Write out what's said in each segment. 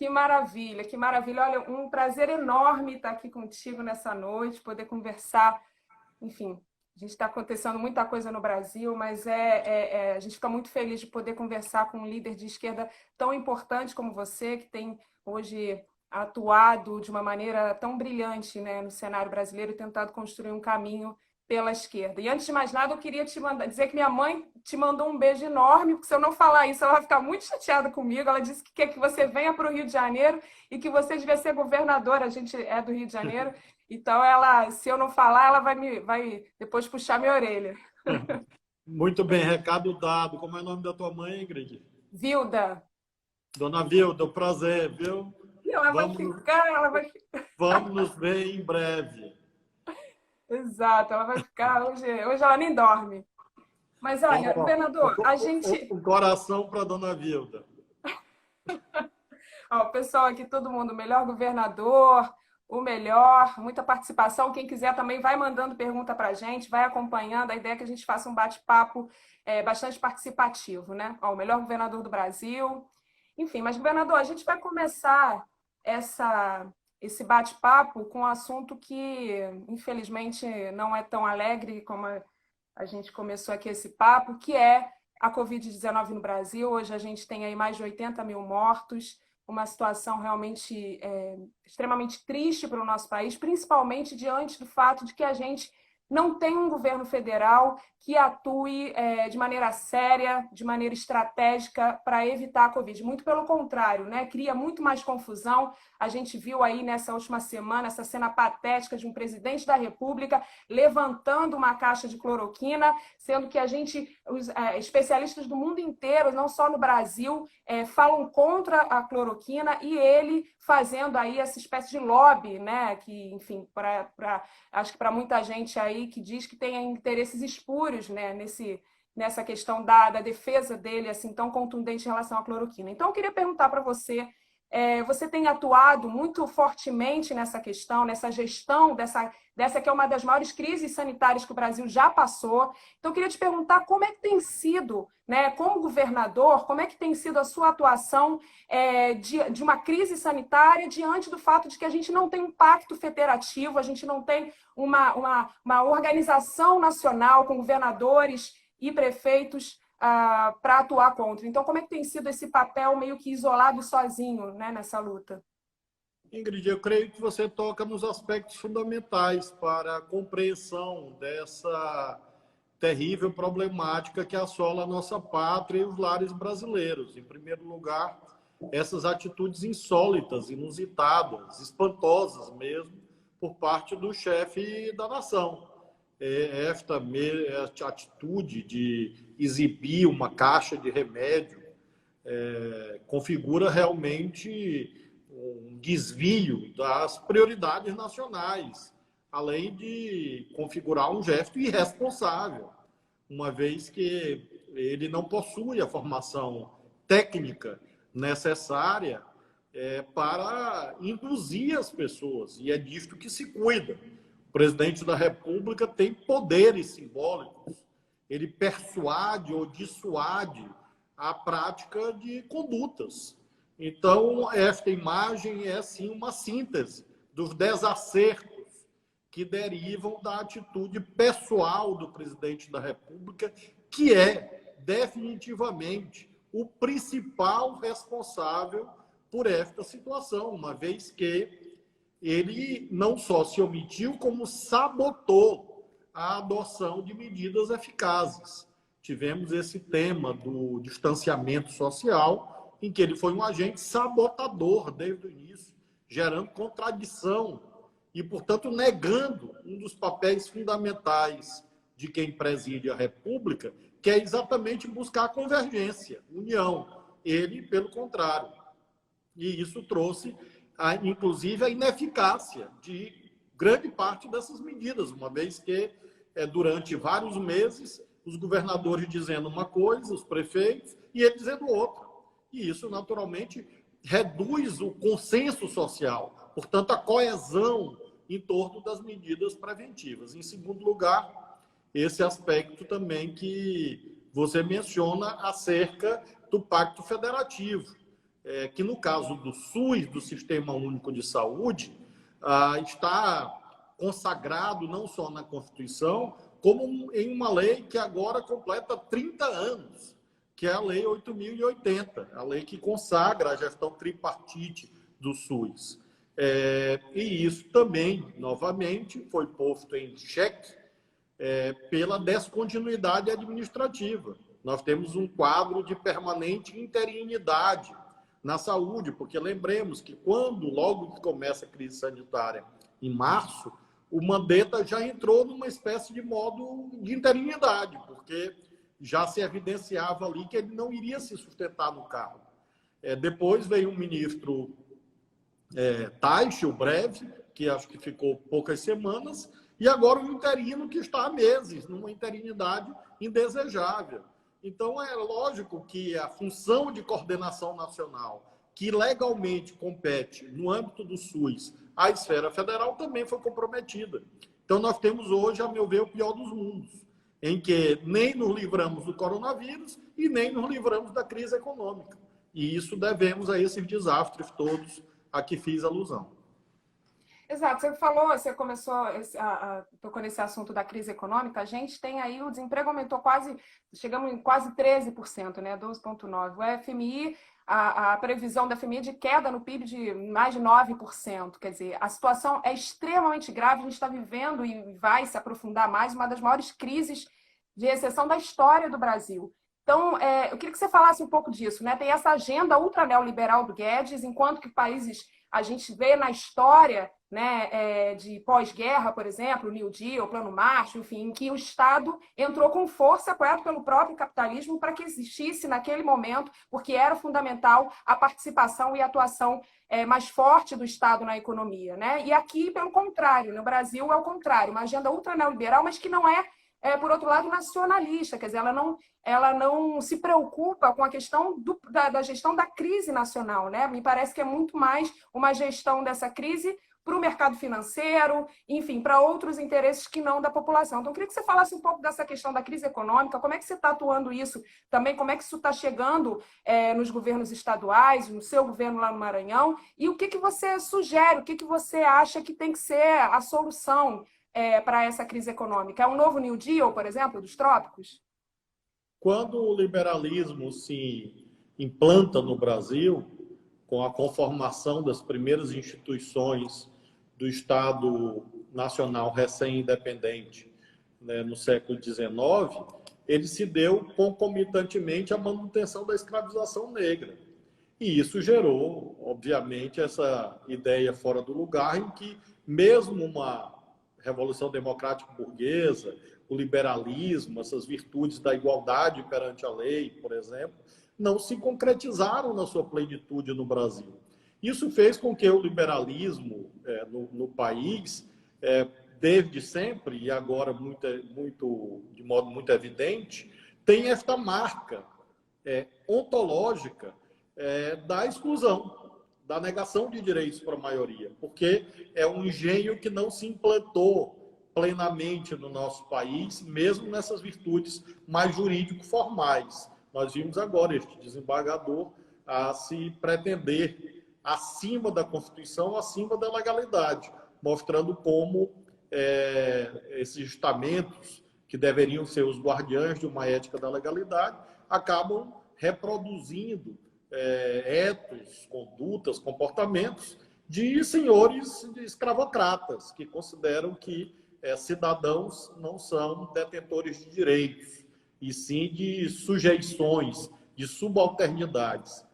Que maravilha, que maravilha. Olha, um prazer enorme estar aqui contigo nessa noite, poder conversar. Enfim, a gente está acontecendo muita coisa no Brasil, mas a gente fica muito feliz de poder conversar com um líder de esquerda tão importante como você, que tem hoje atuado de uma maneira tão brilhante, né, no cenário brasileiro e tentado construir um caminho pela esquerda. E antes de mais nada, eu queria dizer que minha mãe te mandou um beijo enorme, porque se eu não falar isso, ela vai ficar muito chateada comigo. Ela disse que quer que você venha para o Rio de Janeiro e que você devia ser governadora. A gente é do Rio de Janeiro. Então, ela, se eu não falar, ela vai depois puxar minha orelha. Muito bem, recado dado. Como é o nome da tua mãe, Ingrid? Vilda. Dona Vilda, prazer, viu? Ela vai Vamos, ficar, ela vai. vamos nos ver em breve. Exato, ela vai ficar. Hoje ela nem dorme. Mas olha, Ó, governador, a gente. um coração para Dona Vilda. Ó, o pessoal aqui, todo mundo, o melhor governador, o melhor, muita participação. Quem quiser também vai mandando pergunta para a gente, vai acompanhando. A ideia é que a gente faça um bate-papo bastante participativo, né? Ó, o melhor governador do Brasil. Enfim, mas, governador, a gente vai começar esse bate-papo com um assunto que, infelizmente, não é tão alegre como a gente começou aqui esse papo, que é a Covid-19 no Brasil. Hoje a gente tem aí mais de 80 mil mortos, uma situação realmente extremamente triste para o nosso país, principalmente diante do fato de que a gente não tem um governo federal que atue de maneira séria, de maneira estratégica para evitar a Covid. Muito pelo contrário, né? Cria muito mais confusão. A gente viu aí nessa última semana essa cena patética de um presidente da República levantando uma caixa de cloroquina, sendo que os especialistas do mundo inteiro, não só no Brasil, falam contra a cloroquina, e ele fazendo aí essa espécie de lobby, né? Que, enfim, acho que para muita gente aí que diz que tem interesses espúrios, né, nessa questão da defesa dele, assim, tão contundente em relação à cloroquina. Então, eu queria perguntar para você, você tem atuado muito fortemente nessa questão, nessa gestão dessa que é uma das maiores crises sanitárias que o Brasil já passou. Então, eu queria te perguntar como é que tem sido, né, como governador, como é que tem sido a sua atuação de uma crise sanitária diante do fato de que a gente não tem um pacto federativo, a gente não tem uma organização nacional com governadores e prefeitos para atuar contra. Então, como é que tem sido esse papel meio que isolado sozinho, né, nessa luta? Ingrid, eu creio que você toca nos aspectos fundamentais para a compreensão dessa terrível problemática que assola a nossa pátria e os lares brasileiros. Em primeiro lugar, essas atitudes insólitas, inusitadas, espantosas mesmo, por parte do chefe da nação. Esta atitude de exibir uma caixa de remédio configura realmente um desvio das prioridades nacionais, além de configurar um gesto irresponsável, uma vez que ele não possui a formação técnica necessária para induzir as pessoas, e é disto que se cuida. O presidente da República tem poderes simbólicos, ele persuade ou dissuade a prática de condutas. Então, esta imagem é, sim, uma síntese dos desacertos que derivam da atitude pessoal do presidente da República, que é definitivamente o principal responsável por esta situação, uma vez que ele não só se omitiu, como sabotou a adoção de medidas eficazes. Tivemos esse tema do distanciamento social, em que ele foi um agente sabotador desde o início, gerando contradição e, portanto, negando um dos papéis fundamentais de quem preside a República, que é exatamente buscar a convergência, união. Ele, pelo contrário. E isso trouxe, inclusive, a ineficácia de grande parte dessas medidas, uma vez que, durante vários meses, os governadores dizendo uma coisa, os prefeitos, e ele dizendo outra. E isso, naturalmente, reduz o consenso social, portanto, a coesão em torno das medidas preventivas. Em segundo lugar, esse aspecto também que você menciona acerca do Pacto Federativo. que no caso do SUS, do Sistema Único de Saúde, está consagrado não só na Constituição, como em uma lei que agora completa 30 anos, que é a Lei 8.080, a lei que consagra a gestão tripartite do SUS. E isso também, novamente, foi posto em xeque pela descontinuidade administrativa. Nós temos um quadro de permanente interinidade na saúde, porque lembremos que logo que começa a crise sanitária, em março, o Mandetta já entrou numa espécie de modo de interinidade, porque já se evidenciava ali que ele não iria se sustentar no cargo. Depois veio um ministro Taixe, o breve, que acho que ficou poucas semanas, e agora um interino que está há meses, numa interinidade indesejável. Então, é lógico que a função de coordenação nacional, que legalmente compete no âmbito do SUS à esfera federal, também foi comprometida. Então, nós temos hoje, a meu ver, o pior dos mundos, em que nem nos livramos do coronavírus e nem nos livramos da crise econômica. E isso devemos a esses desastres todos a que fiz alusão. Exato, você começou, tocou nesse assunto da crise econômica, a gente tem aí, o desemprego aumentou chegamos em quase 13%, né, 12,9%. O FMI, a previsão da FMI de queda no PIB de mais de 9%, quer dizer, a situação é extremamente grave, a gente está vivendo e vai se aprofundar mais, uma das maiores crises de recessão da história do Brasil. Então, eu queria que você falasse um pouco disso, né? Tem essa agenda ultra neoliberal do Guedes, enquanto que países, a gente vê na história, né, de pós-guerra, por exemplo, o New Deal, o Plano Marshall, enfim, em que o Estado entrou com força, apoiado pelo próprio capitalismo, para que existisse naquele momento, porque era fundamental a participação e a atuação mais forte do Estado na economia, né? E aqui, pelo contrário, no Brasil é o contrário, uma agenda ultra neoliberal, mas que não por outro lado, nacionalista, quer dizer, ela não se preocupa com a questão da gestão da crise nacional, né? Me parece que é muito mais uma gestão dessa crise para o mercado financeiro, enfim, para outros interesses que não da população. Então, eu queria que você falasse um pouco dessa questão da crise econômica, como é que você está atuando isso também, como é que isso está chegando nos governos estaduais, no seu governo lá no Maranhão, e o que você sugere, o que você acha que tem que ser a solução para essa crise econômica? É um novo New Deal, por exemplo, dos trópicos? Quando o liberalismo se implanta no Brasil, com a conformação das primeiras instituições do Estado Nacional recém-independente, né, no século XIX, ele se deu concomitantemente à manutenção da escravização negra. E isso gerou, obviamente, essa ideia fora do lugar em que, mesmo uma Revolução Democrática Burguesa, o liberalismo, essas virtudes da igualdade perante a lei, por exemplo, não se concretizaram na sua plenitude no Brasil. Isso fez com que o liberalismo no país, desde sempre, e agora de modo muito evidente, tem esta marca ontológica da exclusão, da negação de direitos para a maioria, porque é um engenho que não se implantou plenamente no nosso país, mesmo nessas virtudes mais jurídico-formais. Nós vimos agora este desembargador a se pretender acima da Constituição, acima da legalidade, mostrando como esses estamentos, que deveriam ser os guardiães de uma ética da legalidade, acabam reproduzindo etos, condutas, comportamentos de senhores escravocratas, que consideram que cidadãos não são detentores de direitos, e sim de sujeições, de subalternidades.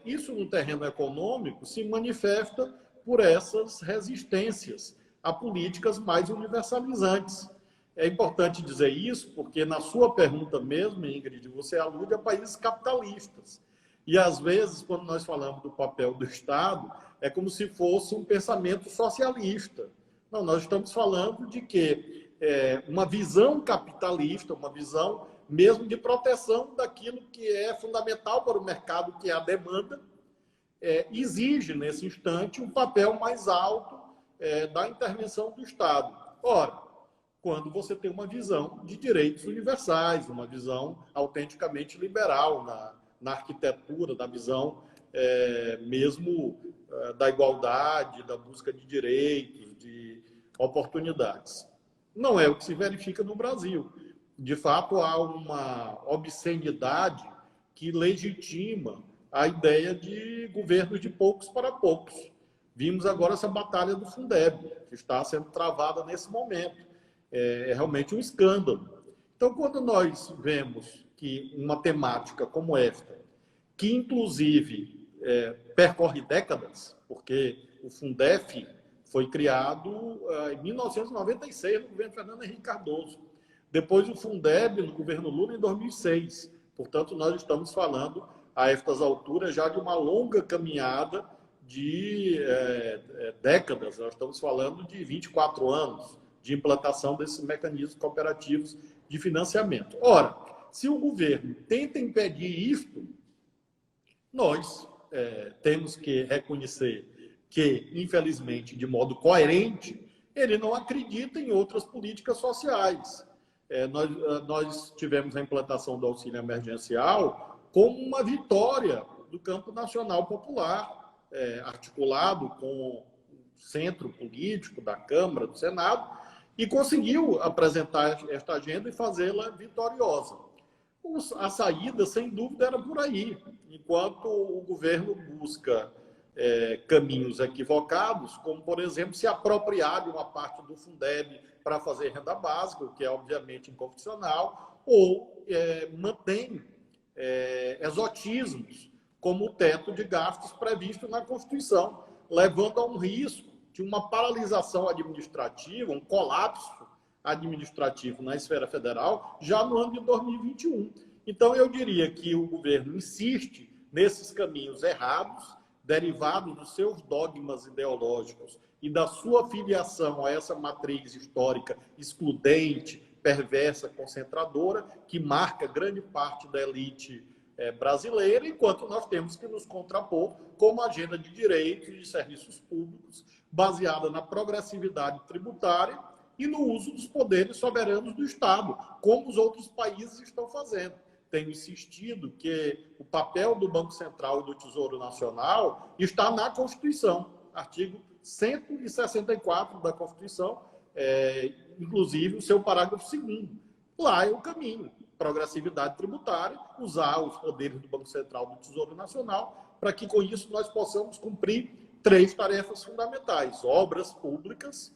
Isso no terreno econômico se manifesta por essas resistências a políticas mais universalizantes. É importante dizer isso porque, na sua pergunta mesmo, Ingrid, você alude a países capitalistas. E, às vezes, quando nós falamos do papel do Estado, é como se fosse um pensamento socialista. Não, nós estamos falando de que uma visão capitalista, uma visão mesmo de proteção daquilo que é fundamental para o mercado, que é a demanda, exige, nesse instante, um papel mais alto da intervenção do Estado. Ora, quando você tem uma visão de direitos universais, uma visão autenticamente liberal na arquitetura, da visão mesmo da igualdade, da busca de direitos, de oportunidades. Não é o que se verifica no Brasil. De fato, há uma obscenidade que legitima a ideia de governos de poucos para poucos. Vimos agora essa batalha do Fundeb, que está sendo travada nesse momento. É realmente um escândalo. Então, quando nós vemos que uma temática como esta, que inclusive percorre décadas, porque o Fundef foi criado em 1996, no governo Fernando Henrique Cardoso. Depois o Fundeb, no governo Lula, em 2006. Portanto, nós estamos falando, a estas alturas, já de uma longa caminhada de décadas. Nós estamos falando de 24 anos de implantação desses mecanismos cooperativos de financiamento. Ora, se o governo tenta impedir isto, nós temos que reconhecer que, infelizmente, de modo coerente, ele não acredita em outras políticas sociais. Nós tivemos a implantação do auxílio emergencial como uma vitória do campo nacional popular, articulado com o centro político da Câmara, do Senado, e conseguiu apresentar esta agenda e fazê-la vitoriosa. A saída, sem dúvida, era por aí. Enquanto o governo busca caminhos equivocados, como, por exemplo, se apropriar de uma parte do Fundeb para fazer renda básica, o que é, obviamente, inconstitucional, ou mantém exotismos, como o teto de gastos previsto na Constituição, levando a um risco de uma paralisação administrativa, um colapso administrativo na esfera federal já no ano de 2021. Então, eu diria que o governo insiste nesses caminhos errados, derivados dos seus dogmas ideológicos e da sua filiação a essa matriz histórica excludente, perversa, concentradora, que marca grande parte da elite brasileira, enquanto nós temos que nos contrapor com uma agenda de direitos e de serviços públicos baseada na progressividade tributária e no uso dos poderes soberanos do Estado, como os outros países estão fazendo. Tenho insistido que o papel do Banco Central e do Tesouro Nacional está na Constituição, artigo 164 da Constituição, inclusive o seu parágrafo 2º. Lá é o caminho, progressividade tributária, usar os poderes do Banco Central e do Tesouro Nacional, para que com isso nós possamos cumprir 3 tarefas fundamentais: obras públicas,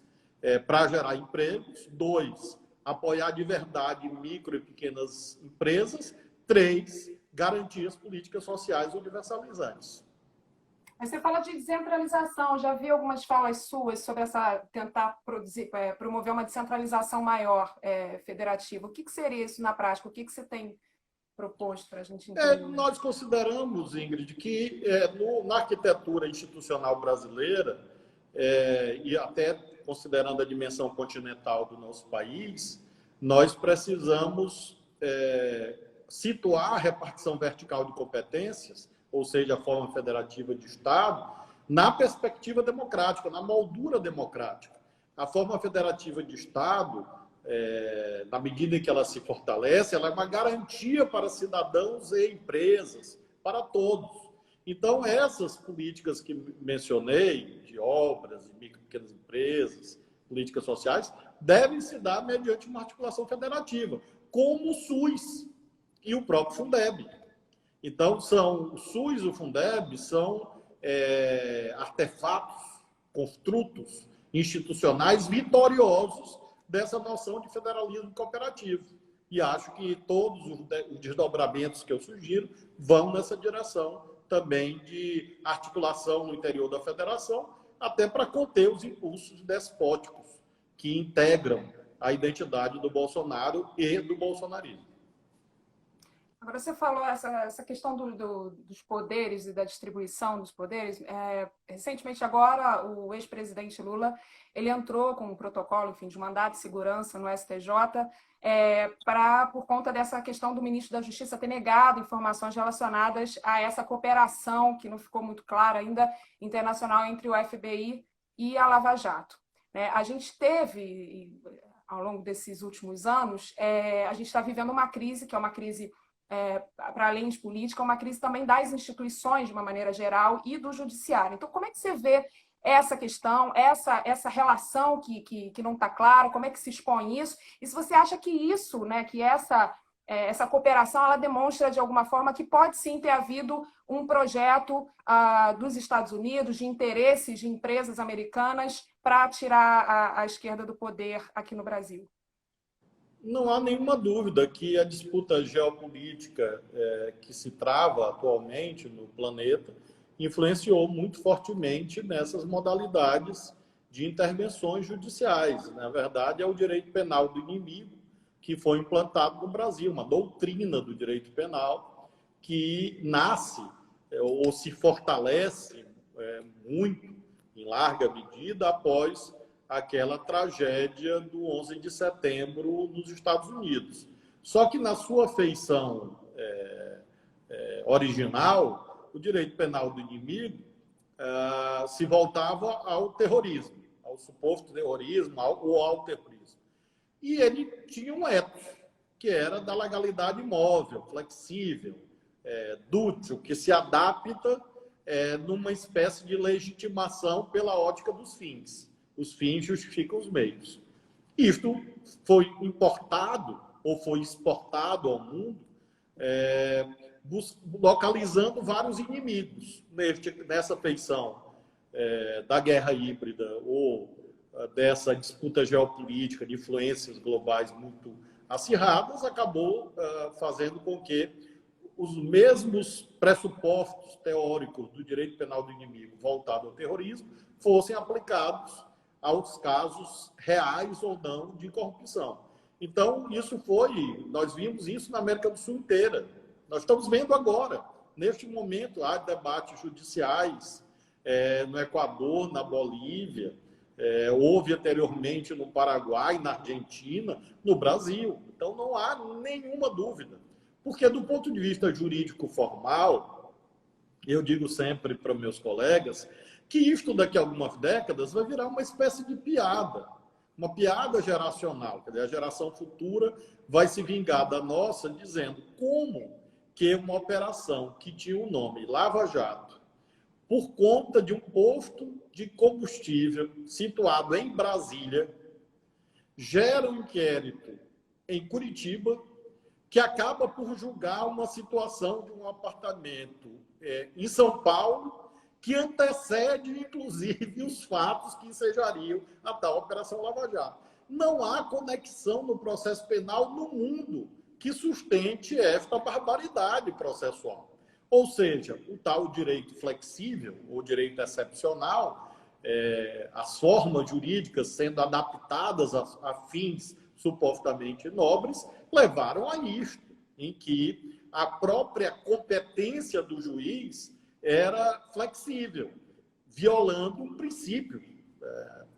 para gerar empregos; 2, apoiar de verdade micro e pequenas empresas; 3, garantir as políticas sociais universalizantes. Mas você fala de descentralização, já vi algumas falas suas sobre tentar promover uma descentralização maior federativa. O que seria isso na prática? O que você tem proposto para a gente entender? Nós consideramos, Ingrid, que na arquitetura institucional brasileira, e até considerando a dimensão continental do nosso país, nós precisamos situar a repartição vertical de competências, ou seja, a forma federativa de Estado, na perspectiva democrática, na moldura democrática. A forma federativa de Estado, na medida em que ela se fortalece, ela é uma garantia para cidadãos e empresas, para todos. Então, essas políticas que mencionei, de obras, de micro e pequenas empresas, políticas sociais, devem se dar mediante uma articulação federativa, como o SUS e o próprio Fundeb. Então, o SUS e o Fundeb são artefatos, construtos institucionais vitoriosos dessa noção de federalismo cooperativo. E acho que todos os desdobramentos que eu sugiro vão nessa direção também de articulação no interior da federação, até para conter os impulsos despóticos que integram a identidade do Bolsonaro e do bolsonarismo. Agora, você falou essa questão dos poderes e da distribuição dos poderes. Recentemente, agora, o ex-presidente Lula ele entrou com um protocolo, enfim, de mandato de segurança no STJ, por conta dessa questão do ministro da Justiça ter negado informações relacionadas a essa cooperação, que não ficou muito clara ainda, internacional entre o FBI e a Lava Jato. A gente teve, ao longo desses últimos anos, a gente está vivendo uma crise, que é uma crise para além de política, uma crise também das instituições, de uma maneira geral, e do judiciário. Então, como é que você vê essa questão, essa relação que não está clara, como é que se expõe isso? E se você acha que isso, né, que essa cooperação, ela demonstra, de alguma forma, que pode sim ter havido um projeto dos Estados Unidos, de interesses de empresas americanas para tirar a esquerda do poder aqui no Brasil. Não há nenhuma dúvida que a disputa geopolítica que se trava atualmente no planeta influenciou muito fortemente nessas modalidades de intervenções judiciais. Na verdade, é o direito penal do inimigo que foi implantado no Brasil, uma doutrina do direito penal que nasce ou se fortalece muito, em larga medida, após aquela tragédia do 11 de setembro nos Estados Unidos. Só que na sua feição original, o direito penal do inimigo se voltava ao terrorismo, ao suposto terrorismo ou ao terrorismo. E ele tinha um ethos, que era da legalidade móvel, flexível, dútil, que se adapta numa espécie de legitimação pela ótica dos fins. Os fins justificam os meios. Isto foi importado ou foi exportado ao mundo, localizando vários inimigos nessa feição da guerra híbrida ou dessa disputa geopolítica de influências globais muito acirradas, acabou fazendo com que os mesmos pressupostos teóricos do direito penal do inimigo voltado ao terrorismo fossem aplicados aos casos reais ou não de corrupção. Então, nós vimos isso na América do Sul inteira. Nós estamos vendo agora, neste momento, há debates judiciais no Equador, na Bolívia, houve anteriormente no Paraguai, na Argentina, no Brasil. Então, não há nenhuma dúvida. Porque, do ponto de vista jurídico formal, eu digo sempre para meus colegas que isto, daqui a algumas décadas, vai virar uma espécie de piada, uma piada geracional. Quer dizer, a geração futura vai se vingar da nossa, dizendo como que uma operação que tinha o nome Lava Jato, por conta de um posto de combustível situado em Brasília, gera um inquérito em Curitiba que acaba por julgar uma situação de um apartamento em São Paulo que antecede, inclusive, os fatos que ensejariam a tal Operação Lava Jato. Não há conexão no processo penal no mundo que sustente esta barbaridade processual. Ou seja, o tal direito flexível, ou direito excepcional, as formas jurídicas sendo adaptadas a fins supostamente nobres, levaram a isto, em que a própria competência do juiz era flexível, violando um princípio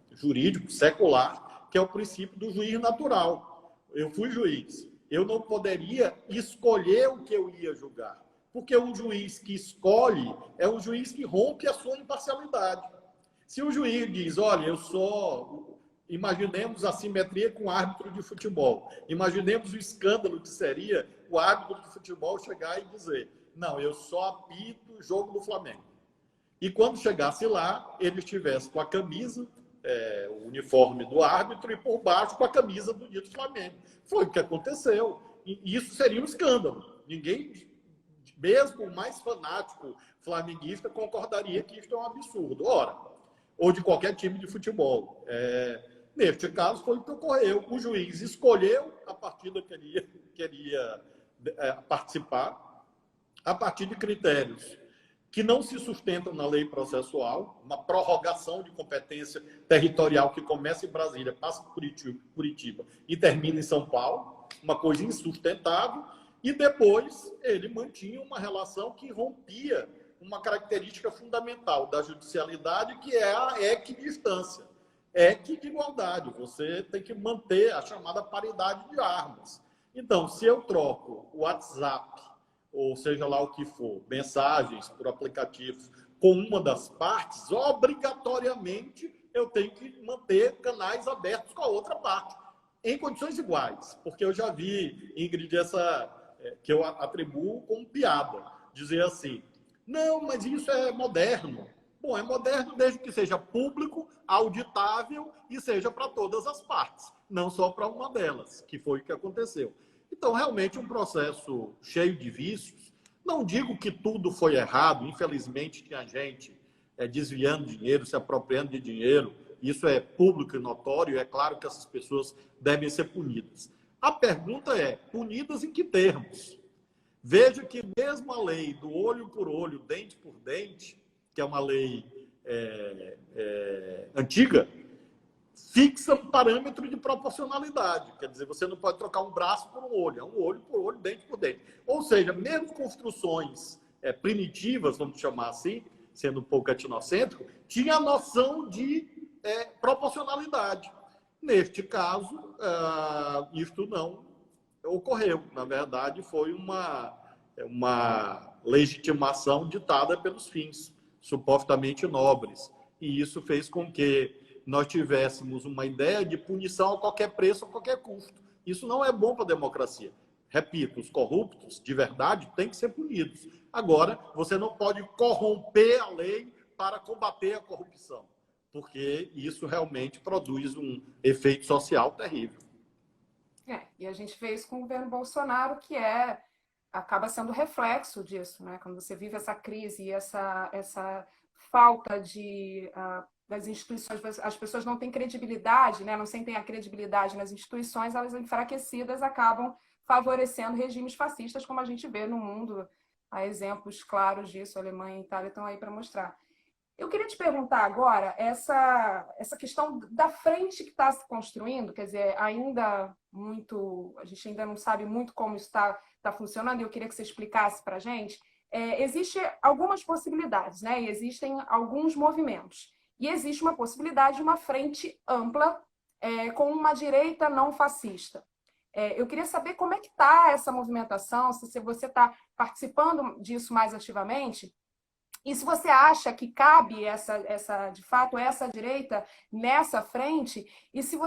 jurídico secular, que é o princípio do juiz natural. Eu fui juiz, eu não poderia escolher o que eu ia julgar, porque um juiz que escolhe é um juiz que rompe a sua imparcialidade. Se o juiz diz, olha, imaginemos a simetria com o árbitro de futebol. Imaginemos o escândalo que seria o árbitro de futebol chegar e dizer, não, eu só apito o jogo do Flamengo. E quando chegasse lá, ele estivesse com a camisa, o uniforme do árbitro, e por baixo com a camisa do dito Flamengo. Foi o que aconteceu. E isso seria um escândalo. Ninguém, mesmo o mais fanático flamenguista, concordaria que isso é um absurdo. Ora, ou de qualquer time de futebol. Neste caso, foi o que ocorreu. O juiz escolheu a partida que ele queria participar a partir de critérios que não se sustentam na lei processual, uma prorrogação de competência territorial que começa em Brasília, passa por Curitiba e termina em São Paulo, uma coisa insustentável, e depois ele mantinha uma relação que rompia uma característica fundamental da judicialidade, que é a equidistância. De igualdade, você tem que manter a chamada paridade de armas. Então, se eu troco o WhatsApp, ou seja lá o que for, mensagens por aplicativos com uma das partes, obrigatoriamente eu tenho que manter canais abertos com a outra parte, em condições iguais. Porque eu já vi, Ingrid, que eu atribuo como piada. Dizer assim, não, mas isso é moderno. Bom, é moderno desde que seja público, auditável e seja para todas as partes, não só para uma delas, que foi o que aconteceu. Então, realmente, um processo cheio de vícios. Não digo que tudo foi errado, infelizmente tinha gente desviando dinheiro, se apropriando de dinheiro, isso é público e notório, é claro que essas pessoas devem ser punidas. A pergunta é, punidas em que termos? Veja que mesmo a lei do olho por olho, dente por dente, que é uma lei antiga, fixa um parâmetro de proporcionalidade. Quer dizer, você não pode trocar um braço por um olho, é um olho por olho, dente por dente. Ou seja, mesmo construções primitivas, vamos chamar assim, sendo um pouco etnocêntrico, tinha a noção de proporcionalidade. Neste caso, isto não ocorreu. Na verdade, foi uma legitimação ditada pelos fins supostamente nobres. E isso fez com que nós tivéssemos uma ideia de punição a qualquer preço, a qualquer custo. Isso não é bom para a democracia. Repito, os corruptos, de verdade, têm que ser punidos. Agora, você não pode corromper a lei para combater a corrupção, porque isso realmente produz um efeito social terrível. E a gente vê isso com o governo Bolsonaro, que acaba sendo reflexo disso, né? Quando você vive essa crise e essa falta das instituições, as pessoas não têm credibilidade, né? Não sentem a credibilidade nas instituições, elas enfraquecidas acabam favorecendo regimes fascistas, como a gente vê no mundo. Há exemplos claros disso, a Alemanha e a Itália estão aí para mostrar. Eu queria te perguntar agora essa questão da frente que está se construindo, quer dizer, ainda muito, a gente ainda não sabe muito como isso está funcionando, e eu queria que você explicasse para a gente. Existem algumas possibilidades, né? E existem alguns movimentos. E existe uma possibilidade de uma frente ampla com uma direita não fascista. Eu queria saber como é que está essa movimentação, se você está participando disso mais ativamente. E se você acha que cabe de fato essa direita nessa frente, e se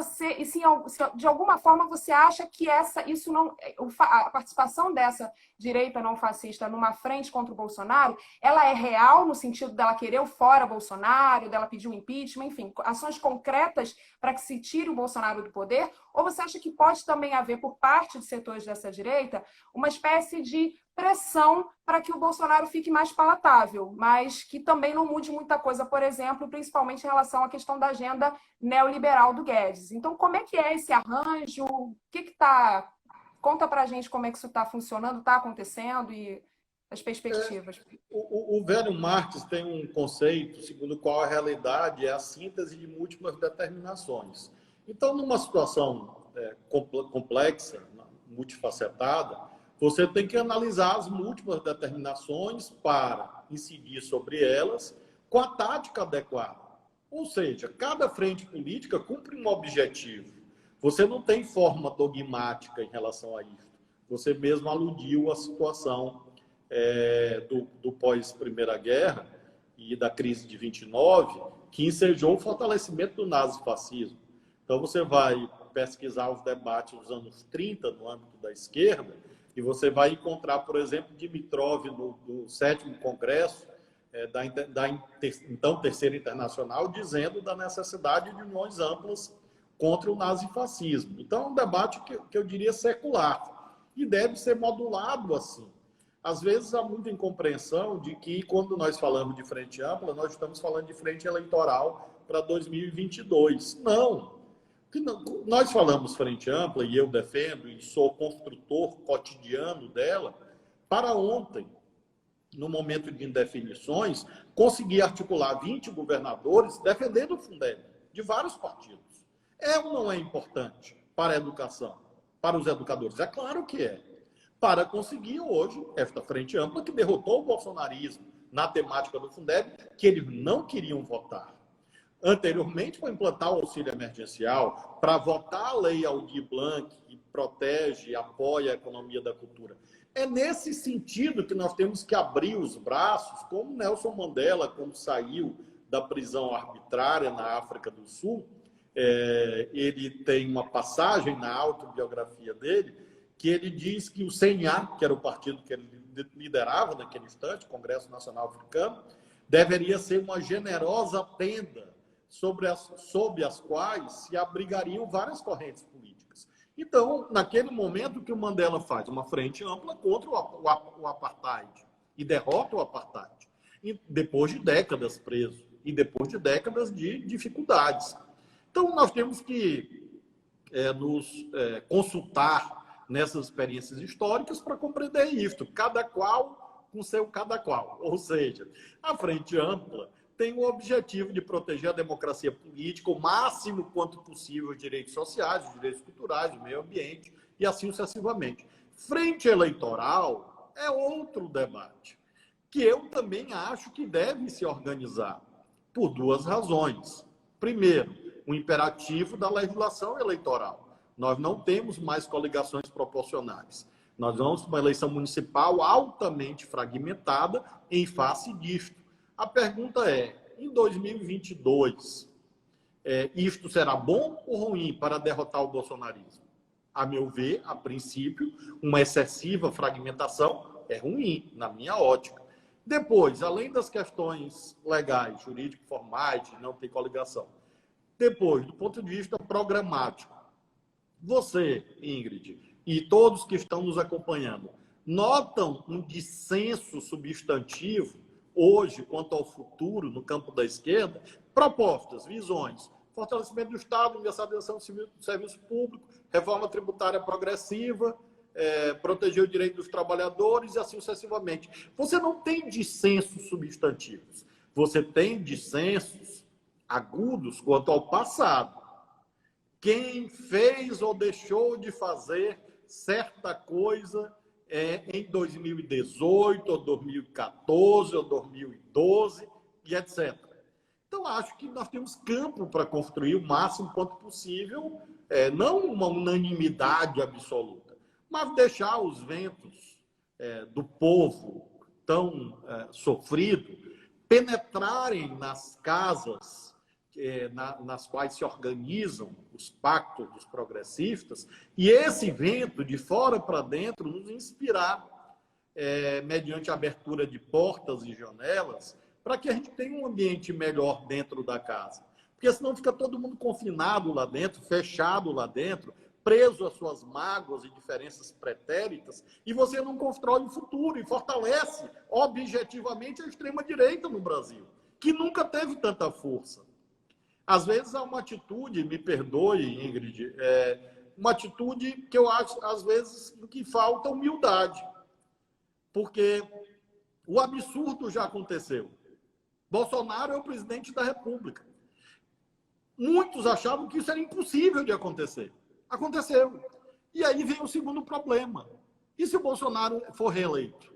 de alguma forma você acha que isso não, a participação dessa direita não fascista numa frente contra o Bolsonaro, ela é real no sentido dela querer o fora Bolsonaro, dela pedir um impeachment, enfim, ações concretas para que se tire o Bolsonaro do poder, ou você acha que pode também haver por parte de setores dessa direita uma espécie de pressão para que o Bolsonaro fique mais palatável, mas que também não mude muita coisa, por exemplo, principalmente em relação à questão da agenda neoliberal do Guedes. Então, como é que é esse arranjo? O que está... Conta para a gente como é que isso está funcionando, está acontecendo e as perspectivas. O velho Marx tem um conceito segundo o qual a realidade é a síntese de múltiplas determinações. Então, numa situação complexa, multifacetada, você tem que analisar as múltiplas determinações para incidir sobre elas com a tática adequada. Ou seja, cada frente política cumpre um objetivo. Você não tem forma dogmática em relação a isso. Você mesmo aludiu à situação do pós-Primeira Guerra e da crise de 29, que ensejou o fortalecimento do nazifascismo. Então, você vai pesquisar os debates dos anos 30 no âmbito da esquerda, e você vai encontrar, por exemplo, Dimitrov no 7º Congresso da então Terceira Internacional, dizendo da necessidade de uniões amplas contra o nazifascismo. Então, é um debate que eu diria secular, e deve ser modulado assim. Às vezes, há muita incompreensão de que, quando nós falamos de frente ampla, nós estamos falando de frente eleitoral para 2022. Não! Nós falamos frente ampla, e eu defendo, e sou construtor cotidiano dela, para ontem, no momento de indefinições, conseguir articular 20 governadores defendendo o Fundeb, de vários partidos. É ou não é importante para a educação, para os educadores? É claro que é. Para conseguir hoje esta frente ampla que derrotou o bolsonarismo na temática do Fundeb, que eles não queriam votar. Anteriormente, para implantar o auxílio emergencial, para votar a lei Aldir Blanc, que protege e apoia a economia da cultura. É nesse sentido que nós temos que abrir os braços, como Nelson Mandela, quando saiu da prisão arbitrária na África do Sul, ele tem uma passagem na autobiografia dele, que ele diz que o CNA, que era o partido que ele liderava naquele instante, Congresso Nacional Africano, deveria ser uma generosa tenda sob as quais se abrigariam várias correntes políticas. Então, naquele momento, o que o Mandela faz? Uma frente ampla contra o apartheid e derrota o apartheid. E depois de décadas preso e depois de décadas de dificuldades. Então, nós temos que nos consultar nessas experiências históricas para compreender isso. Cada qual com seu cada qual. Ou seja, a frente ampla tem o objetivo de proteger a democracia política o máximo quanto possível os direitos sociais, os direitos culturais, o meio ambiente e assim sucessivamente. Frente eleitoral é outro debate, que eu também acho que deve se organizar por duas razões. Primeiro, o imperativo da legislação eleitoral. Nós não temos mais coligações proporcionais. Nós vamos para uma eleição municipal altamente fragmentada em face disto. A pergunta é, em 2022, isto será bom ou ruim para derrotar o bolsonarismo? A meu ver, a princípio, uma excessiva fragmentação é ruim, na minha ótica. Depois, além das questões legais, jurídico-formais, de não ter coligação, depois, do ponto de vista programático, você, Ingrid, e todos que estão nos acompanhando, notam um dissenso substantivo hoje quanto ao futuro no campo da esquerda? Propostas, visões, fortalecimento do Estado, universalização do serviço público, reforma tributária progressiva, proteger o direito dos trabalhadores e assim sucessivamente. Você não tem dissensos substantivos, você tem dissensos agudos quanto ao passado. Quem fez ou deixou de fazer certa coisa em 2018, ou 2014, ou 2012, e etc. Então, acho que nós temos campo para construir o máximo quanto possível, não uma unanimidade absoluta, mas deixar os ventos do povo tão sofrido penetrarem nas casas nas quais se organizam os pactos dos progressistas, e esse vento de fora para dentro nos inspirar, mediante a abertura de portas e janelas, para que a gente tenha um ambiente melhor dentro da casa. Porque senão fica todo mundo confinado lá dentro, fechado lá dentro, preso às suas mágoas e diferenças pretéritas, e você não constrói o futuro e fortalece objetivamente a extrema-direita no Brasil, que nunca teve tanta força. Às vezes há uma atitude, me perdoe, Ingrid, uma atitude que eu acho, às vezes, que falta humildade. Porque o absurdo já aconteceu. Bolsonaro é o presidente da República. Muitos achavam que isso era impossível de acontecer. Aconteceu. E aí vem o segundo problema. E se o Bolsonaro for reeleito?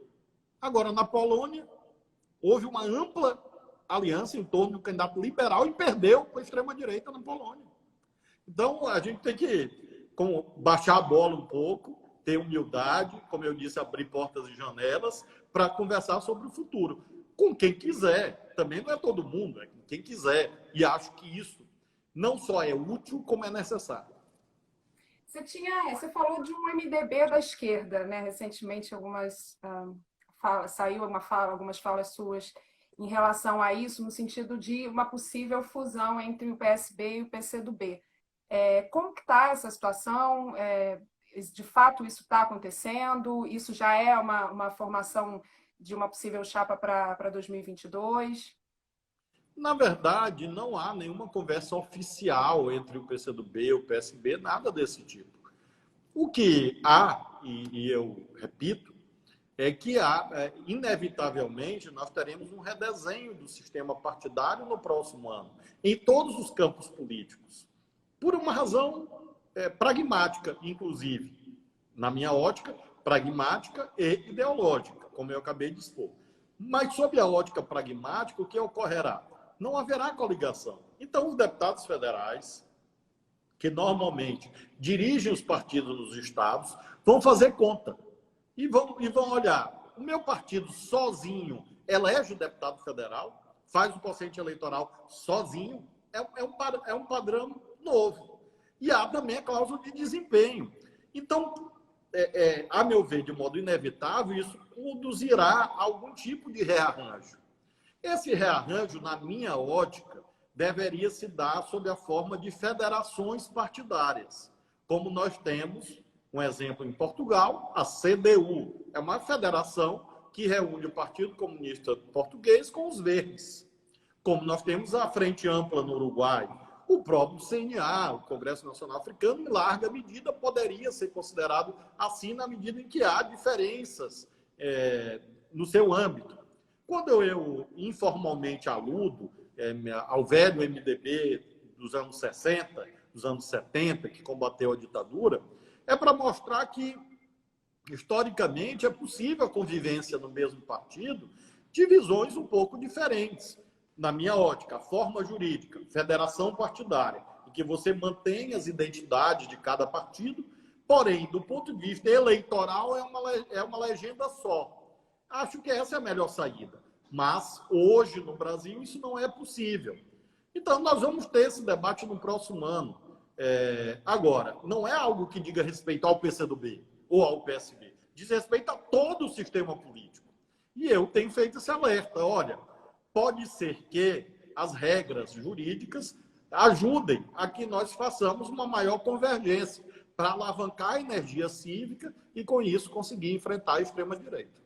Agora, na Polônia, houve uma ampla aliança em torno do candidato liberal e perdeu para a extrema-direita na Polônia. Então, a gente tem que baixar a bola um pouco, ter humildade, como eu disse, abrir portas e janelas para conversar sobre o futuro. Com quem quiser. Também não é todo mundo, é com quem quiser. E acho que isso não só é útil, como é necessário. Você falou de um MDB da esquerda, né? Recentemente, saiu algumas falas suas em relação a isso, no sentido de uma possível fusão entre o PSB e o PCdoB. Como que está essa situação? De fato, isso está acontecendo? Isso já é uma formação de uma possível chapa para 2022? Na verdade, não há nenhuma conversa oficial entre o PCdoB e o PSB, nada desse tipo. O que há, e eu repito, é que inevitavelmente, nós teremos um redesenho do sistema partidário no próximo ano, em todos os campos políticos, por uma razão pragmática, inclusive, na minha ótica, pragmática e ideológica, como eu acabei de expor. Mas, sob a ótica pragmática, o que ocorrerá? Não haverá coligação. Então, os deputados federais, que normalmente dirigem os partidos nos estados, vão fazer conta. E vão olhar, o meu partido sozinho elege o deputado federal, faz o quociente eleitoral sozinho, é um padrão novo. E há também a cláusula de desempenho. Então, a meu ver, de modo inevitável, isso conduzirá a algum tipo de rearranjo. Esse rearranjo, na minha ótica, deveria se dar sob a forma de federações partidárias, como nós temos um exemplo em Portugal, a CDU. É uma federação que reúne o Partido Comunista Português com os verdes. Como nós temos a Frente Ampla no Uruguai, o próprio CNA, o Congresso Nacional Africano, em larga medida, poderia ser considerado assim na medida em que há diferenças no seu âmbito. Quando eu informalmente aludo ao velho MDB dos anos 60, dos anos 70, que combateu a ditadura, é para mostrar que, historicamente, é possível a convivência no mesmo partido de visões um pouco diferentes. Na minha ótica, a forma jurídica, federação partidária, em que você mantém as identidades de cada partido, porém, do ponto de vista eleitoral, é uma legenda só. Acho que essa é a melhor saída. Mas, hoje, no Brasil, isso não é possível. Então, nós vamos ter esse debate no próximo ano. Agora, não é algo que diga respeito ao PCdoB ou ao PSB. Diz respeito a todo o sistema político. E eu tenho feito esse alerta. Olha, pode ser que as regras jurídicas ajudem a que nós façamos uma maior convergência para alavancar a energia cívica e, com isso, conseguir enfrentar a extrema-direita.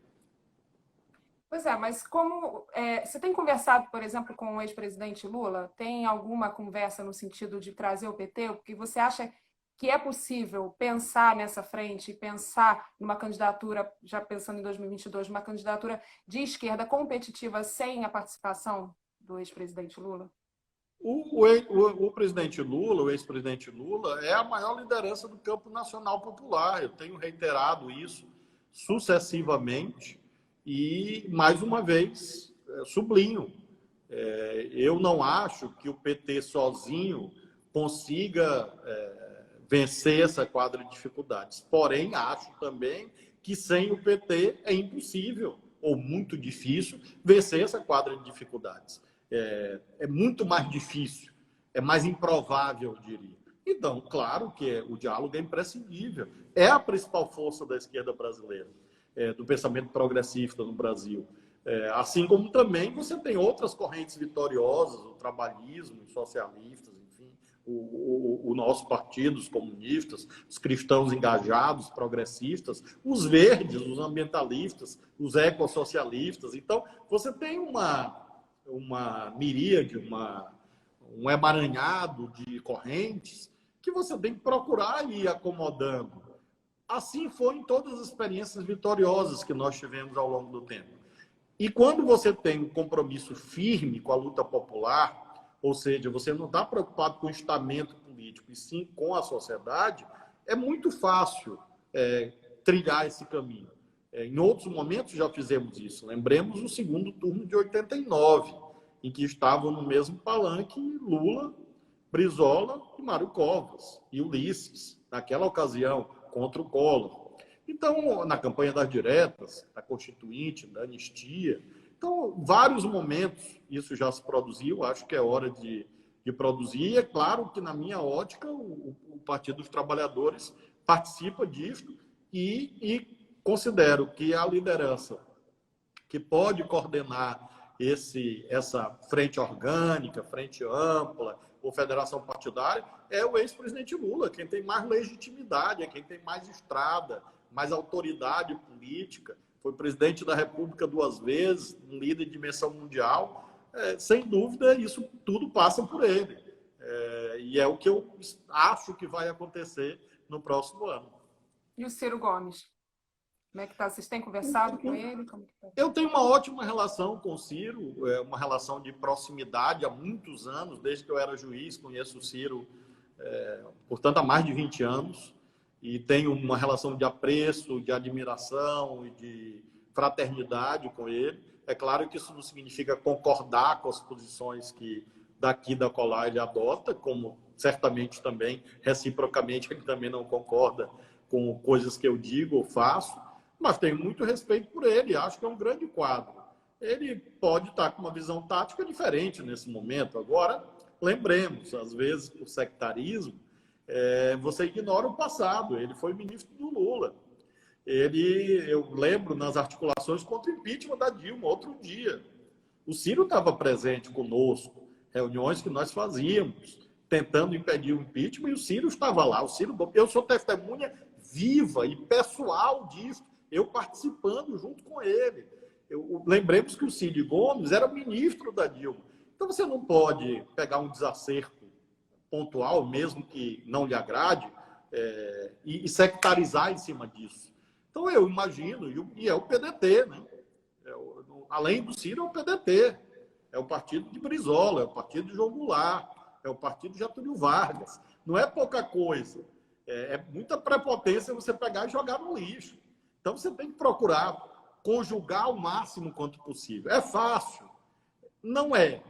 Pois é, mas como você tem conversado, por exemplo, com o ex-presidente Lula? Tem alguma conversa no sentido de trazer o PT? Porque você acha que é possível pensar nessa frente, pensar numa candidatura, já pensando em 2022, uma candidatura de esquerda competitiva sem a participação do ex-presidente Lula? O presidente Lula, o ex-presidente Lula, é a maior liderança do campo nacional popular. Eu tenho reiterado isso sucessivamente e, mais uma vez, sublinho. Eu não acho que o PT sozinho consiga vencer essa quadra de dificuldades. Porém, acho também que sem o PT é impossível ou muito difícil vencer essa quadra de dificuldades. É muito mais difícil, é mais improvável, eu diria. Então, claro que o diálogo é imprescindível. É a principal força da esquerda brasileira, do pensamento progressista no Brasil. Assim como também você tem outras correntes vitoriosas, o trabalhismo, os socialistas, enfim, o nosso partido, os comunistas, os cristãos engajados, progressistas, os verdes, os ambientalistas, os ecossocialistas. Então, você tem uma miríade, um emaranhado de correntes que você tem que procurar ir acomodando. Assim foi em todas as experiências vitoriosas que nós tivemos ao longo do tempo. E quando você tem um compromisso firme com a luta popular, ou seja, você não está preocupado com o estamento político, e sim com a sociedade, é muito fácil trilhar esse caminho. Em outros momentos já fizemos isso. Lembremos o segundo turno de 89, em que estavam no mesmo palanque Lula, Brizola e Mário Covas, e Ulisses, naquela ocasião, contra o Collor. Então, na campanha das diretas, da Constituinte, da anistia. Então, vários momentos isso já se produziu, acho que é hora de produzir. E é claro que, na minha ótica, o Partido dos Trabalhadores participa disso e considero que a liderança que pode coordenar essa frente orgânica, frente ampla ou federação partidária é o ex-presidente Lula, quem tem mais legitimidade, é quem tem mais estrada, mais autoridade política, foi presidente da República 2 vezes, um líder de dimensão mundial. Sem dúvida, isso tudo passa por ele. E é o que eu acho que vai acontecer no próximo ano. E o Ciro Gomes? Como é que está? Vocês têm conversado com ele? Como que tá? Eu tenho uma ótima relação com o Ciro, uma relação de proximidade há muitos anos, desde que eu era juiz, conheço o Ciro, portanto, há mais de 20 anos, e tenho uma relação de apreço, de admiração e de fraternidade com ele. É claro que isso não significa concordar com as posições que daqui da colar ele adota, como certamente também, reciprocamente, ele também não concorda com coisas que eu digo ou faço, mas tenho muito respeito por ele, acho que é um grande quadro. Ele pode estar com uma visão tática diferente nesse momento. Agora, lembremos, às vezes, por sectarismo, você ignora o passado. Ele foi ministro do Lula. eu lembro nas articulações contra o impeachment da Dilma, outro dia. O Ciro estava presente conosco, reuniões que nós fazíamos, tentando impedir o impeachment, e o Ciro estava lá. Eu sou testemunha viva e pessoal disso, eu participando junto com ele. Lembremos que o Cid Gomes era ministro da Dilma. Então você não pode pegar um desacerto pontual, mesmo que não lhe agrade, e sectarizar em cima disso. Então eu imagino, e é o PDT, né? Além do Ciro, é o PDT. É o partido de Brizola, é o partido de João Goulart, é o partido de Getúlio Vargas. Não é pouca coisa. É muita prepotência você pegar e jogar no lixo. Então você tem que procurar conjugar o máximo quanto possível. É fácil? Não é,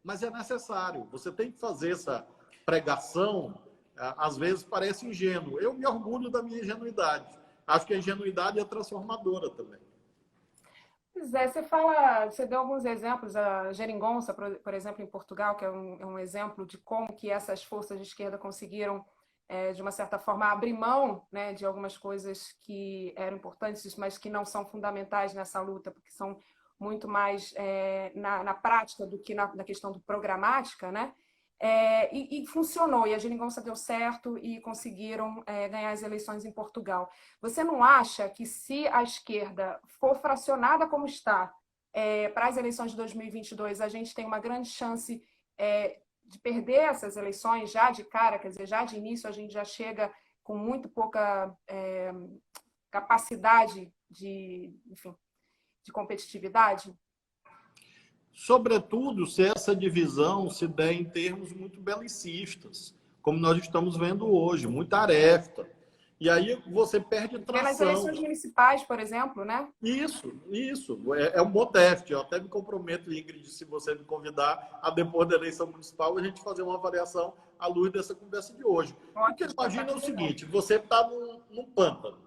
mas é necessário. Você tem que fazer essa pregação, às vezes parece ingênuo. Eu me orgulho da minha ingenuidade. Acho que a ingenuidade é transformadora também. Pois é, você deu alguns exemplos, a Geringonça, por exemplo, em Portugal, que é um exemplo de como que essas forças de esquerda conseguiram, de uma certa forma, abrir mão, né, de algumas coisas que eram importantes, mas que não são fundamentais nessa luta, porque são muito mais na prática do que na questão do programática, né? E funcionou, e a Geringonça deu certo e conseguiram ganhar as eleições em Portugal. Você não acha que se a esquerda for fracionada como está para as eleições de 2022, a gente tem uma grande chance de perder essas eleições já de cara, quer dizer, já de início a gente já chega com muito pouca capacidade enfim, de competitividade? Sobretudo se essa divisão se der em termos muito belicistas, como nós estamos vendo hoje, muita arefa. E aí você perde tração. Nas eleições municipais, por exemplo, né? Isso. É um bom teste. Eu até me comprometo, Ingrid, se você me convidar, a depois da eleição municipal, a gente fazer uma avaliação à luz dessa conversa de hoje. Porque imagina o seguinte, você está num pântano.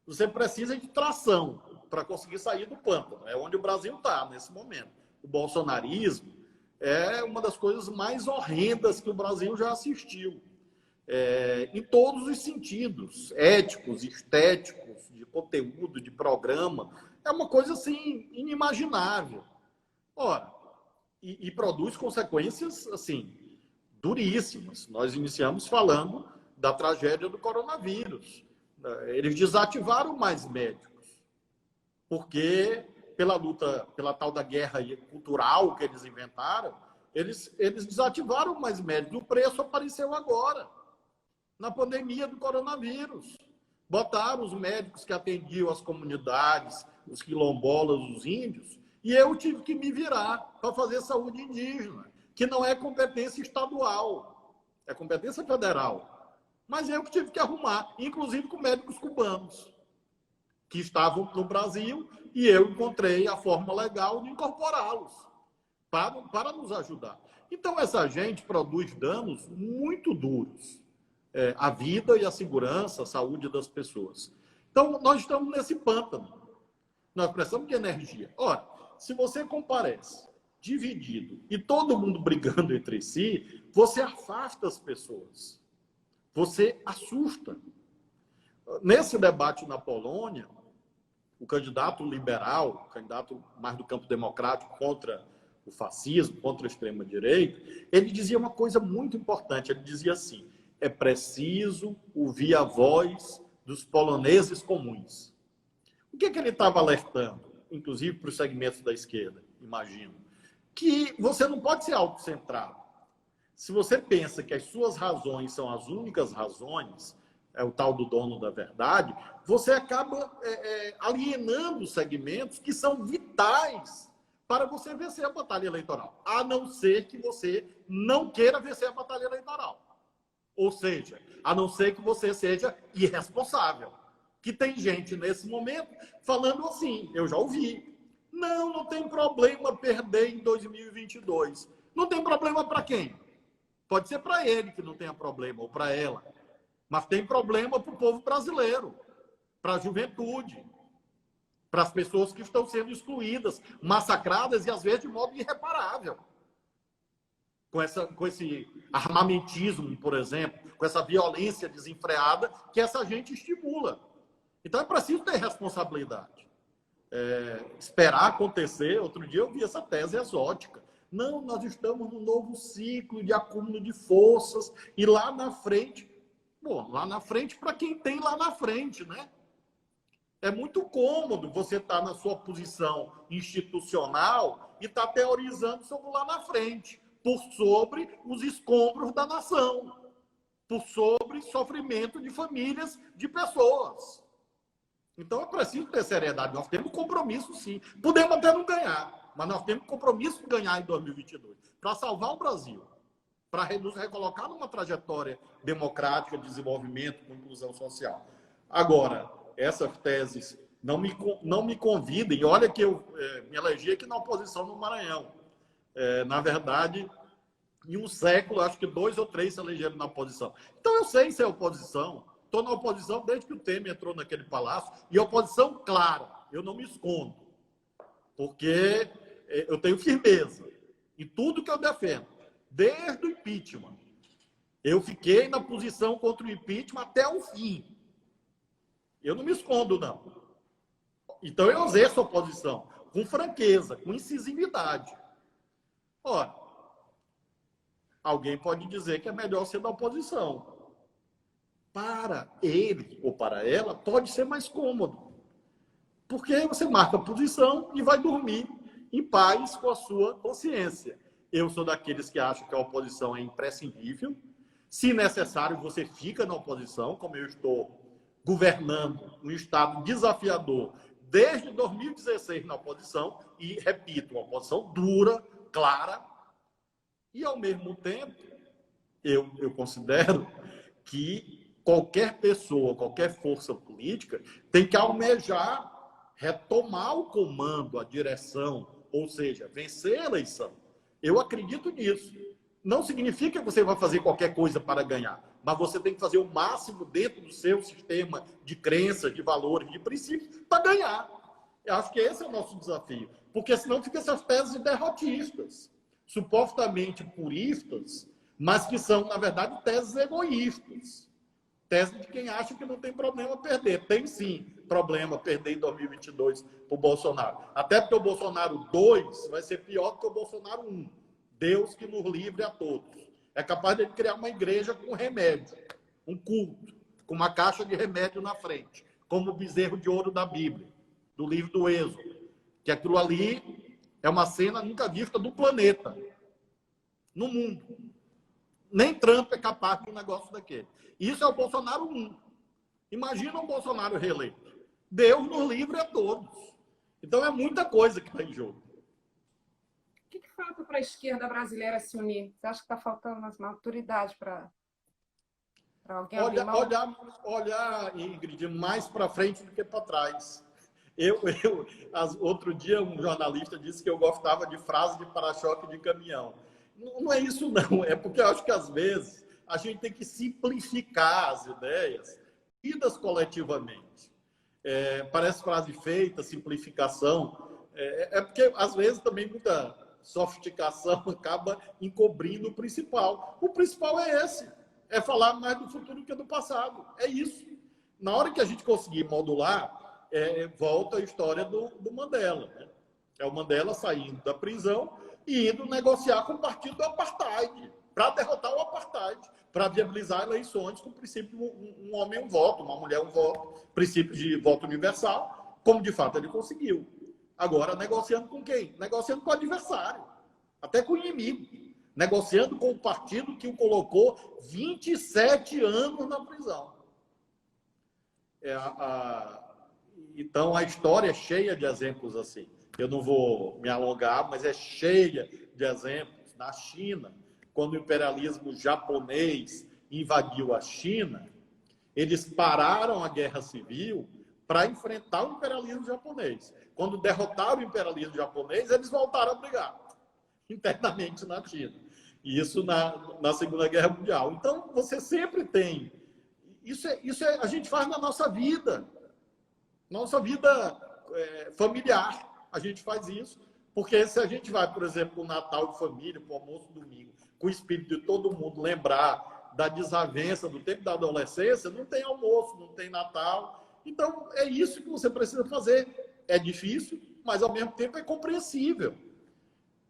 Você precisa de tração para conseguir sair do pântano. É onde o Brasil está nesse momento. O bolsonarismo é uma das coisas mais horrendas que o Brasil já assistiu. Em todos os sentidos, éticos, estéticos, de conteúdo, de programa. É uma coisa assim inimaginável. Ora, e produz consequências assim duríssimas. Nós iniciamos falando da tragédia do coronavírus. Eles desativaram mais médicos, porque pela luta, pela tal da guerra cultural que eles inventaram, eles desativaram mais médicos. O preço apareceu agora, na pandemia do coronavírus. Botaram os médicos que atendiam as comunidades, os quilombolas, os índios, e eu tive que me virar para fazer saúde indígena, que não é competência estadual, é competência federal. Mas eu que tive que arrumar, inclusive com médicos cubanos, que estavam no Brasil, e eu encontrei a forma legal de incorporá-los para nos ajudar. Então, essa gente produz danos muito duros à vida e à segurança, à saúde das pessoas. Então, nós estamos nesse pântano. Nós precisamos de energia. Ora, se você comparece dividido e todo mundo brigando entre si, você afasta as pessoas. Você assusta. Nesse debate na Polônia, o candidato liberal, o candidato mais do campo democrático contra o fascismo, contra a extrema-direita, ele dizia uma coisa muito importante. Ele dizia assim: é preciso ouvir a voz dos poloneses comuns. O que ele estava alertando, inclusive para os segmentos da esquerda, imagino? Que você não pode ser autocentrado. Se você pensa que as suas razões são as únicas razões, é o tal do dono da verdade, você acaba alienando segmentos que são vitais para você vencer a batalha eleitoral, a não ser que você não queira vencer a batalha eleitoral. Ou seja, a não ser que você seja irresponsável. Que tem gente nesse momento falando assim, eu já ouvi, não tem problema perder em 2022. Não tem problema para quem? Pode ser para ele que não tenha problema, ou para ela. Mas tem problema para o povo brasileiro, para a juventude, para as pessoas que estão sendo excluídas, massacradas e às vezes de modo irreparável. Com esse armamentismo, por exemplo, com essa violência desenfreada que essa gente estimula. Então é preciso ter responsabilidade. Esperar acontecer. Outro dia eu vi essa tese exótica. Não, nós estamos num novo ciclo de acúmulo de forças e lá na frente, bom, lá na frente para quem tem lá na frente, né? É muito cômodo você estar na sua posição institucional e estar teorizando sobre lá na frente, por sobre os escombros da nação, por sobre sofrimento de famílias, de pessoas. Então é preciso ter seriedade. Nós temos compromisso, sim. Podemos até não ganhar, mas nós temos compromisso de ganhar em 2022 para salvar o Brasil, para nos recolocar numa trajetória democrática, de desenvolvimento, com inclusão social. Agora, essas teses não me convidem. Olha que eu me elegi aqui na oposição no Maranhão. Na verdade, em um século, acho que 2 ou 3 se elegeram na oposição. Então, eu sei ser oposição. Estou na oposição desde que o Temer entrou naquele palácio. E oposição clara. Eu não me escondo. Porque eu tenho firmeza em tudo que eu defendo. Desde o impeachment. Eu fiquei na posição contra o impeachment até o fim. Eu não me escondo, não. Então, eu exerço a oposição com franqueza, com incisividade. Ora, alguém pode dizer que é melhor ser da oposição. Para ele ou para ela, pode ser mais cômodo. Porque você marca a posição e vai dormir em paz com a sua consciência. Eu sou daqueles que acham que a oposição é imprescindível. Se necessário, você fica na oposição, como eu estou governando um Estado desafiador desde 2016 na oposição, e, repito, uma oposição dura, clara, e, ao mesmo tempo, eu considero que qualquer pessoa, qualquer força política tem que almejar retomar o comando, a direção, ou seja, vencer a eleição. Eu acredito nisso. Não significa que você vai fazer qualquer coisa para ganhar, mas você tem que fazer o máximo dentro do seu sistema de crenças, de valores, de princípios, para ganhar. Eu acho que esse é o nosso desafio. Porque senão fica essas teses derrotistas, supostamente puristas, mas que são, na verdade, teses egoístas. Tese de quem acha que não tem problema perder. Tem sim problema perder em 2022 para o Bolsonaro. Até porque o Bolsonaro 2 vai ser pior do que o Bolsonaro 1. Deus que nos livre a todos. É capaz de ele criar uma igreja com remédio, um culto, com uma caixa de remédio na frente, como o bezerro de ouro da Bíblia, do livro do Êxodo. Que aquilo ali é uma cena nunca vista do planeta, no mundo. Nem Trump é capaz de um negócio daquele. Isso é o Bolsonaro 1. Imagina um Bolsonaro reeleito. Deus nos livre a todos. Então é muita coisa que está em jogo. O que falta para a esquerda brasileira se unir? Você acha que está faltando mais maturidade para alguém abrir mão? Olhar, Ingrid, mais para frente do que para trás. Outro dia, um jornalista disse que eu gostava de frase de para-choque de caminhão. Não é isso, não. É porque eu acho que, às vezes, a gente tem que simplificar as ideias, lidas coletivamente. Parece frase feita, simplificação. Porque, às vezes, também muita sofisticação acaba encobrindo o principal. O principal é esse. É falar mais do futuro que do passado. É isso. Na hora que a gente conseguir modular, volta a história do Mandela. Né? É o Mandela saindo da prisão e indo negociar com o partido do apartheid, para derrotar o apartheid, para viabilizar eleições com o princípio um homem, um voto, uma mulher, um voto, princípio de voto universal, como de fato ele conseguiu. Agora, negociando com quem? Negociando com o adversário, até com o inimigo. Negociando com o partido que o colocou 27 anos na prisão. Então, a história é cheia de exemplos assim. Eu não vou me alongar, mas é cheia de exemplos. Na China, quando o imperialismo japonês invadiu a China, eles pararam a guerra civil para enfrentar o imperialismo japonês. Quando derrotaram o imperialismo japonês, eles voltaram a brigar internamente na China. E isso na Segunda Guerra Mundial. Então, você sempre tem... Isso a gente faz na nossa vida. Nossa vida familiar. A gente faz isso. Porque se a gente vai, por exemplo, para o Natal de família, para o almoço domingo, com o espírito de todo mundo lembrar da desavença do tempo da adolescência, não tem almoço, não tem Natal. Então, é isso que você precisa fazer. É difícil, mas ao mesmo tempo é compreensível.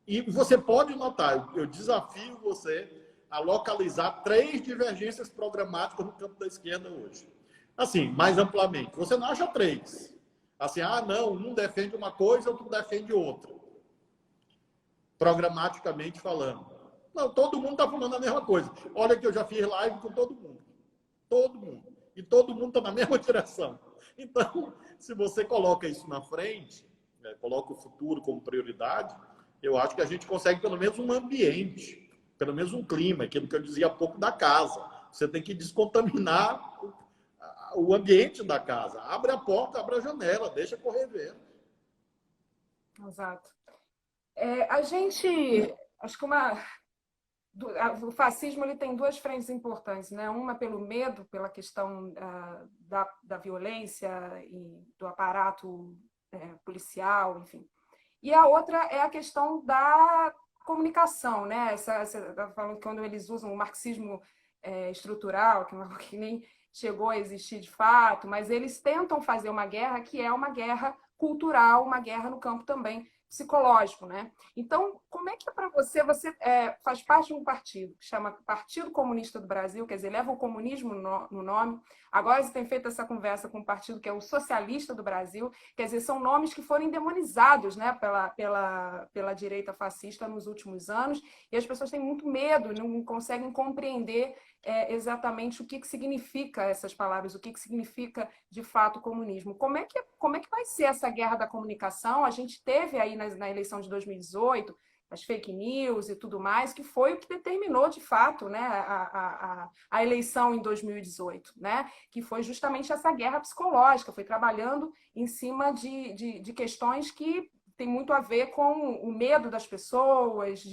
E você pode notar, eu desafio você a localizar 3 divergências programáticas no campo da esquerda hoje. Assim, mais amplamente. Você não acha 3. Assim, não, um defende uma coisa, outro defende outra. Programaticamente falando. Não, todo mundo está falando a mesma coisa. Olha que eu já fiz live com todo mundo. Todo mundo. E todo mundo está na mesma direção. Então, se você coloca isso na frente, coloca o futuro como prioridade, eu acho que a gente consegue pelo menos um ambiente, pelo menos um clima, aquilo que eu dizia há pouco da casa. Você tem que descontaminar o ambiente da casa. Abre a porta, abre a janela, deixa correr vento. Exato. A gente, acho que o fascismo ele tem 2 frentes importantes, né? Uma pelo medo, pela questão da violência e do aparato policial, enfim. E a outra é a questão da comunicação, né? Falando quando eles usam o marxismo estrutural, que é algo que nem chegou a existir de fato, mas eles tentam fazer uma guerra que é uma guerra cultural, uma guerra no campo também psicológico, né? Então, como é que é para você? Você faz parte de um partido que chama Partido Comunista do Brasil, quer dizer, leva o comunismo no nome. Agora você tem feito essa conversa com um partido que é o Socialista do Brasil, quer dizer, são nomes que foram endemonizados, né, pela direita fascista nos últimos anos, e as pessoas têm muito medo, não conseguem compreender exatamente o que significa essas palavras, o que significa de fato o comunismo. Como é que vai ser essa guerra da comunicação? A gente teve aí na eleição de 2018 as fake news e tudo mais, que foi o que determinou de fato, né, a eleição em 2018, né, que foi justamente essa guerra psicológica, foi trabalhando em cima de questões que tem muito a ver com o medo das pessoas,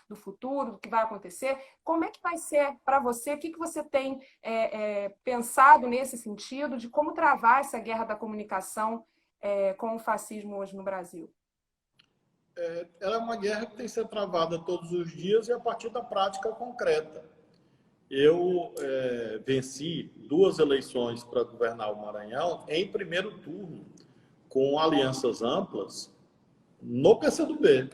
do futuro, do que vai acontecer. Como é que vai ser para você? O que você tem pensado nesse sentido de como travar essa guerra da comunicação com o fascismo hoje no Brasil? Ela é uma guerra que tem que ser travada todos os dias e a partir da prática concreta. Eu venci 2 eleições para governar o Maranhão em primeiro turno, com alianças amplas, no PCdoB.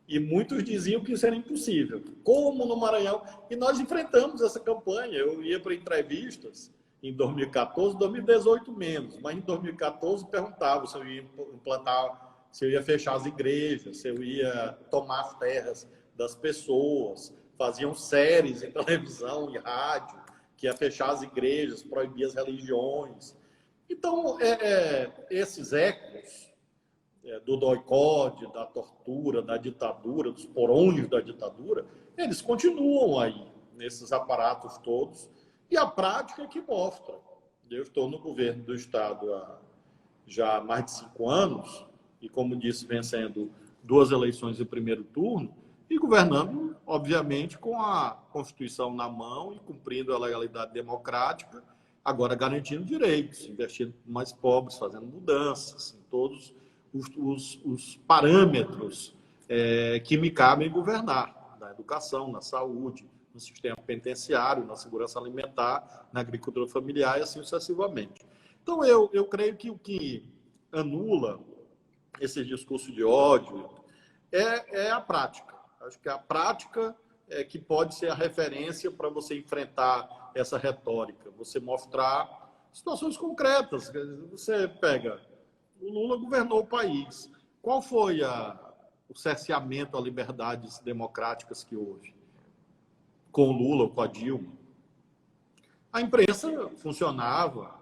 E muitos diziam que isso era impossível. Como no Maranhão? E nós enfrentamos essa campanha. Eu ia para entrevistas em 2014, 2018 menos, mas em 2014 perguntava se eu ia implantar, se eu ia fechar as igrejas, se eu ia tomar as terras das pessoas. Faziam séries em televisão e rádio que ia fechar as igrejas, proibir as religiões. Então, esses ecos do doicode, da tortura, da ditadura, dos porões da ditadura, eles continuam aí, nesses aparatos todos, e a prática é que mostra. Eu estou no governo do Estado há já mais de 5 anos, e como disse, vencendo 2 eleições em primeiro turno, e governando, obviamente, com a Constituição na mão e cumprindo a legalidade democrática, agora garantindo direitos, investindo nos mais pobres, fazendo mudanças em todos os parâmetros que me cabem governar, na educação, na saúde, no sistema penitenciário, na segurança alimentar, na agricultura familiar e assim sucessivamente. Então, eu creio que o que anula esse discurso de ódio é a prática. Acho que a prática é que pode ser a referência para você enfrentar essa retórica, você mostrar situações concretas. Você pega, o Lula governou o país. Qual foi o cerceamento a liberdades democráticas que houve? Com o Lula ou com a Dilma? A imprensa funcionava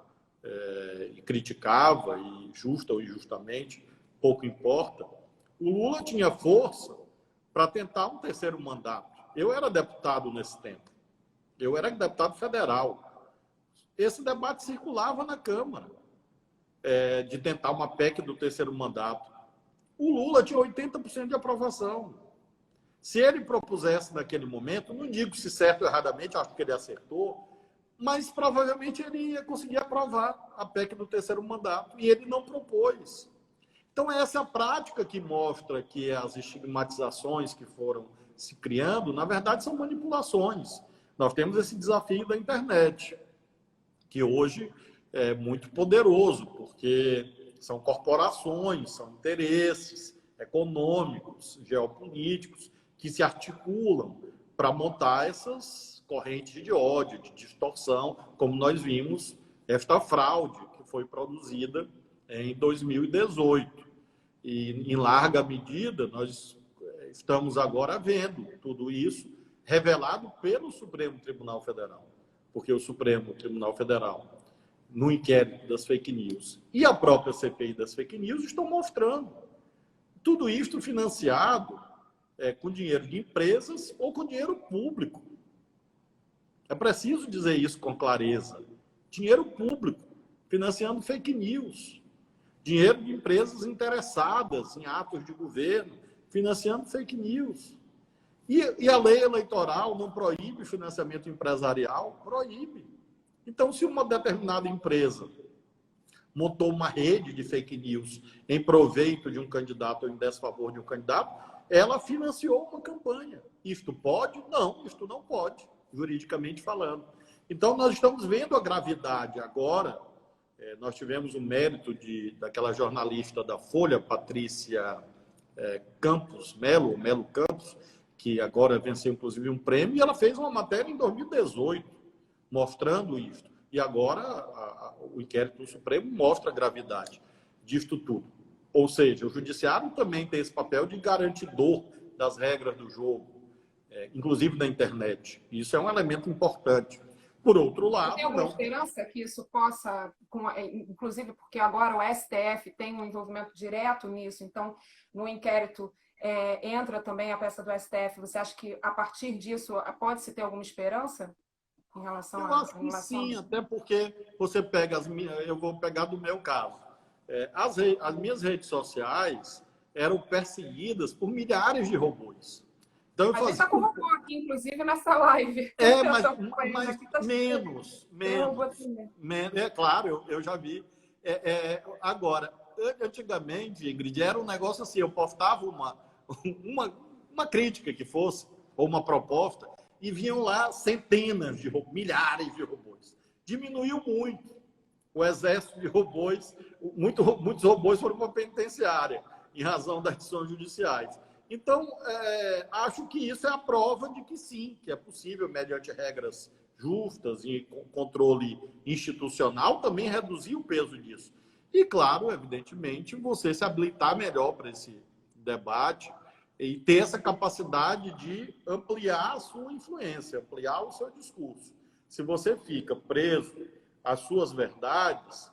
e criticava, e justa ou injustamente, pouco importa. O Lula tinha força para tentar um terceiro mandato. Eu era deputado nesse tempo. Eu era deputado federal. Esse debate circulava na Câmara, de tentar uma PEC do terceiro mandato. O Lula tinha 80% de aprovação. Se ele propusesse naquele momento, não digo se certo ou erradamente, acho que ele acertou, mas provavelmente ele ia conseguir aprovar a PEC do terceiro mandato, e ele não propôs. Então, essa é a prática que mostra que as estigmatizações que foram se criando, na verdade, são manipulações. Nós temos esse desafio da internet, que hoje muito poderoso, porque são corporações, são interesses econômicos, geopolíticos, que se articulam para montar essas correntes de ódio, de distorção, como nós vimos esta fraude que foi produzida em 2018. E, em larga medida, nós estamos agora vendo tudo isso revelado pelo Supremo Tribunal Federal, porque o Supremo Tribunal Federal, no inquérito das fake news e a própria CPI das fake news, estão mostrando tudo isto financiado com dinheiro de empresas ou com dinheiro público. É preciso dizer isso com clareza. Dinheiro público financiando fake news. Dinheiro de empresas interessadas em atos de governo financiando fake news. E a lei eleitoral não proíbe financiamento empresarial? Proíbe. Então, se uma determinada empresa montou uma rede de fake news em proveito de um candidato ou em desfavor de um candidato, ela financiou uma campanha. Isto pode? Não, isto não pode, juridicamente falando. Então, nós estamos vendo a gravidade agora. Nós tivemos o mérito daquela jornalista da Folha, Patrícia Campos, Melo Campos, que agora venceu, inclusive, um prêmio, e ela fez uma matéria em 2018, mostrando isso. E agora o inquérito do Supremo mostra a gravidade disto tudo. Ou seja, o Judiciário também tem esse papel de garantidor das regras do jogo, inclusive na internet. Isso é um elemento importante. Por outro lado... Tem alguma esperança que isso possa, inclusive porque agora o STF tem um envolvimento direto nisso, então no inquérito entra também a peça do STF, você acha que a partir disso pode-se ter alguma esperança? Em relação eu acho que sim, até porque você pega eu vou pegar do meu caso. As minhas redes sociais eram perseguidas por milhares de robôs. Então, a gente está com robô aqui, inclusive, nessa live. Mas menos. Claro, eu já vi. Agora, antigamente, Ingrid, era um negócio assim, eu postava uma crítica que fosse, ou uma proposta, e vinham lá centenas de robôs, milhares de robôs. Diminuiu muito o exército de robôs, muitos robôs foram para a penitenciária, em razão das decisões judiciais. Então, acho que isso é a prova de que sim, que é possível, mediante regras justas e controle institucional, também reduzir o peso disso. E, claro, evidentemente, você se habilitar melhor para esse debate e ter essa capacidade de ampliar a sua influência, ampliar o seu discurso. Se você fica preso às suas verdades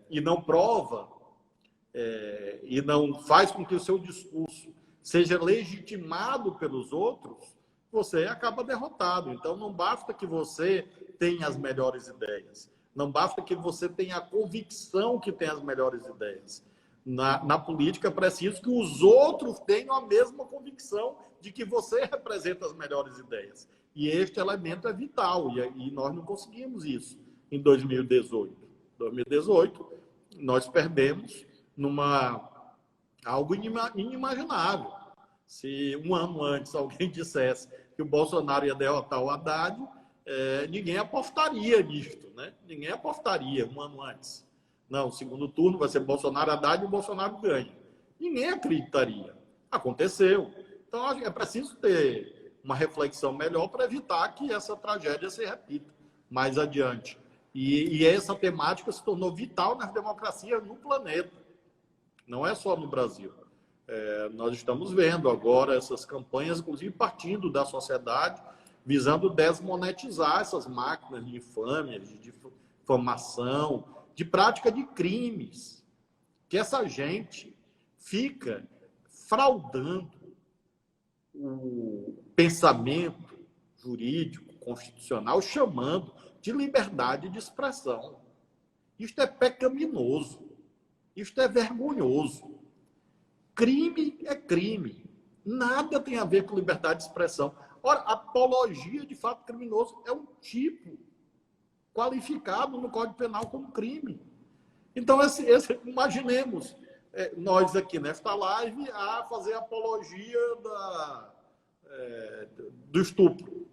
e não prova, e não faz com que o seu discurso seja legitimado pelos outros, você acaba derrotado. Então, não basta que você tenha as melhores ideias, não basta que você tenha a convicção que tem as melhores ideias. Na política, é preciso que os outros tenham a mesma convicção de que você representa as melhores ideias. E este elemento é vital, e nós não conseguimos isso em 2018. Em 2018, nós perdemos algo inimaginável. Se um ano antes alguém dissesse que o Bolsonaro ia derrotar o Haddad, ninguém apostaria nisto, né? Ninguém apostaria um ano antes. Não, o segundo turno vai ser Bolsonaro, Haddad e o Bolsonaro ganha. Ninguém acreditaria. Aconteceu. Então, é preciso ter uma reflexão melhor para evitar que essa tragédia se repita mais adiante. E essa temática se tornou vital nas democracias no planeta. Não é só no Brasil. Nós estamos vendo agora essas campanhas, inclusive partindo da sociedade, visando desmonetizar essas máquinas de infâmia, de difamação, de prática de crimes, que essa gente fica fraudando o pensamento jurídico, constitucional, chamando de liberdade de expressão. Isto é pecaminoso, isto é vergonhoso. Crime é crime, nada tem a ver com liberdade de expressão. Ora, apologia de fato criminoso é um tipo qualificado no Código Penal como crime. Então, imaginemos nós aqui nesta live a fazer apologia do estupro,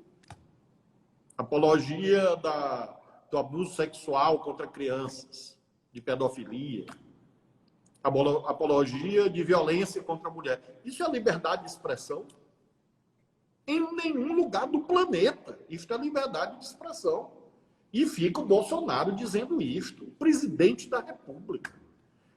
apologia do abuso sexual contra crianças, de pedofilia, apologia de violência contra a mulher. Isso é liberdade de expressão? Em nenhum lugar do planeta isso é liberdade de expressão. E fica o Bolsonaro dizendo isto, o presidente da República.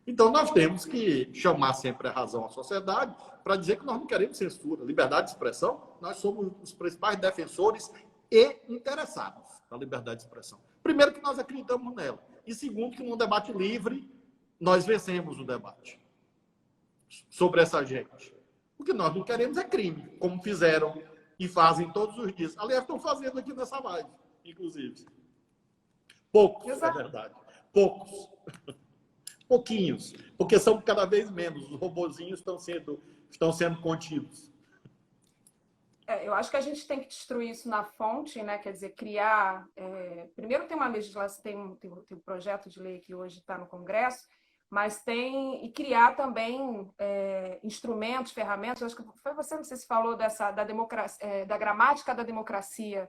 Então, nós temos que chamar sempre a razão à sociedade para dizer que nós não queremos censura. Liberdade de expressão, nós somos os principais defensores e interessados na liberdade de expressão. Primeiro, que nós acreditamos nela. E segundo, que num debate livre, nós vencemos o debate sobre essa gente. O que nós não queremos é crime, como fizeram e fazem todos os dias. Aliás, estão fazendo aqui nessa live, inclusive. Poucos, Exato. É verdade. Poucos. Pouquinhos. Porque são cada vez menos. Os robozinhos estão sendo contidos. Eu acho que a gente tem que destruir isso na fonte, né? Quer dizer, criar... Primeiro tem uma legislação, tem um projeto de lei que hoje está no Congresso, mas tem... E criar também instrumentos, ferramentas. Acho que foi você, não sei se falou da gramática da democracia,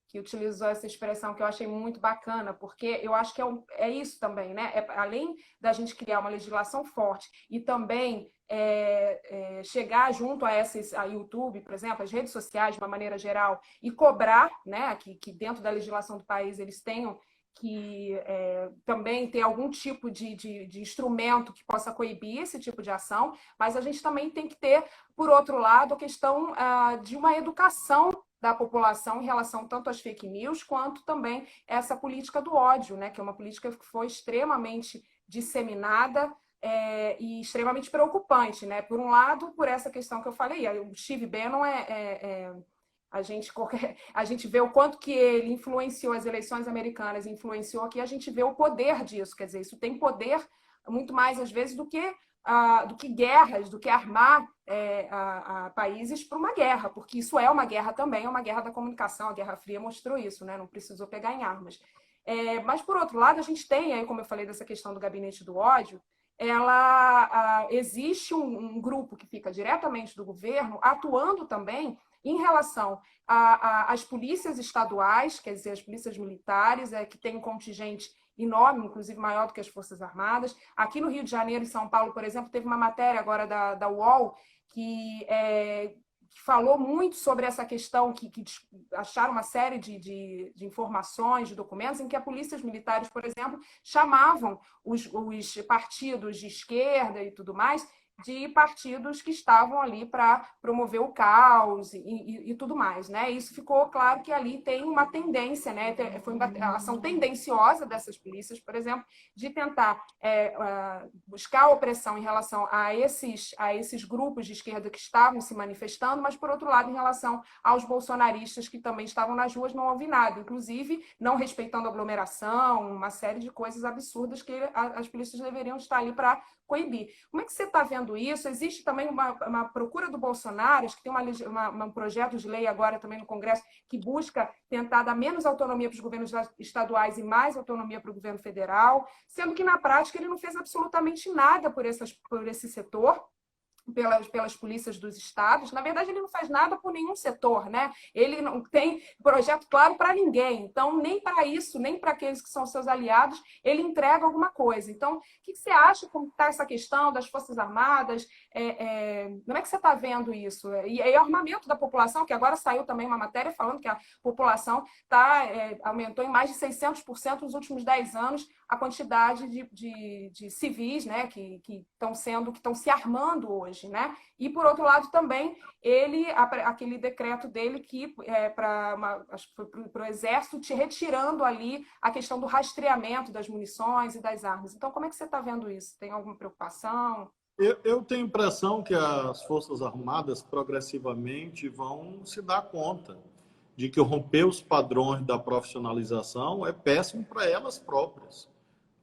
que utilizou essa expressão, que eu achei muito bacana, porque eu acho que é isso também, né? Além da gente criar uma legislação forte e também chegar junto a YouTube, por exemplo, as redes sociais, de uma maneira geral, e cobrar, né, que dentro da legislação do país eles tenham que também ter algum tipo de instrumento que possa coibir esse tipo de ação, mas a gente também tem que ter, por outro lado, a questão de uma educação da população em relação tanto às fake news, quanto também essa política do ódio, né, que é uma política que foi extremamente disseminada e extremamente preocupante, né? Por um lado, por essa questão que eu falei, o Steve Bannon a gente vê o quanto que ele influenciou as eleições americanas, influenciou aqui, a gente vê o poder disso, quer dizer, isso tem poder muito mais, às vezes, do que guerras, do que armar países para uma guerra, porque isso é uma guerra também, é uma guerra da comunicação, a Guerra Fria mostrou isso, né? Não precisou pegar em armas. Mas, por outro lado, a gente tem, aí, como eu falei, dessa questão do gabinete do ódio, existe um grupo que fica diretamente do governo, atuando também em relação às polícias estaduais, quer dizer, as polícias militares, que tem um contingente enorme, inclusive maior do que as Forças Armadas. Aqui no Rio de Janeiro e São Paulo, por exemplo, teve uma matéria agora da UOL que falou muito sobre essa questão, que acharam uma série de informações, de documentos, em que as polícias militares, por exemplo, chamavam os partidos de esquerda e tudo mais de partidos que estavam ali para promover o caos e tudo mais, né? Isso ficou claro que ali tem uma tendência, né? Foi uma ação tendenciosa dessas polícias, por exemplo, de tentar buscar opressão em relação a esses grupos de esquerda que estavam se manifestando, mas, por outro lado, em relação aos bolsonaristas que também estavam nas ruas, não houve nada, inclusive não respeitando a aglomeração, uma série de coisas absurdas que as polícias deveriam estar ali para coibir. Como é que você está vendo isso? Existe também uma procura do Bolsonaro, acho que tem um projeto de lei agora também no Congresso que busca tentar dar menos autonomia para os governos estaduais e mais autonomia para o governo federal, sendo que na prática ele não fez absolutamente nada por esse setor. Pelas polícias dos estados. Na verdade, ele não faz nada por nenhum setor, né? Ele não tem projeto claro para ninguém. Então, nem para isso, nem para aqueles que são seus aliados, ele entrega alguma coisa. Então, o que você acha como está essa questão das Forças Armadas? Como é que você está vendo isso? E o armamento da população, que agora saiu também uma matéria falando que a população aumentou em mais de 600% nos últimos 10 anos a quantidade de civis, né, que estão se armando hoje, né? E por outro lado também aquele decreto dele que acho que foi para o Exército, te retirando ali a questão do rastreamento das munições e das armas. Então, como é que você está vendo isso? Tem alguma preocupação? Eu tenho a impressão que as Forças Armadas progressivamente vão se dar conta de que romper os padrões da profissionalização é péssimo para elas próprias,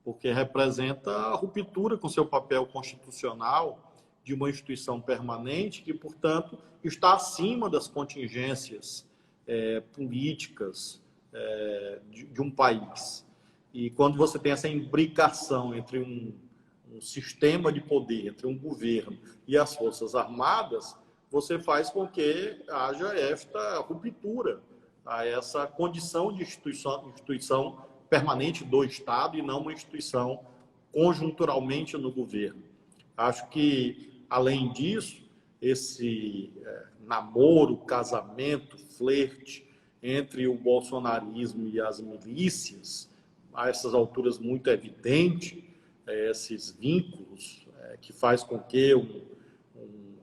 porque representa a ruptura com seu papel constitucional de uma instituição permanente que, portanto, está acima das contingências políticas de um país. E quando você tem essa imbricação entre um sistema de poder, entre um governo e as Forças Armadas, você faz com que haja esta ruptura, a essa condição de instituição permanente do Estado e não uma instituição conjunturalmente no governo. Acho que, além disso, esse namoro, casamento, flerte entre o bolsonarismo e as milícias, a essas alturas muito evidente, esses vínculos que faz com que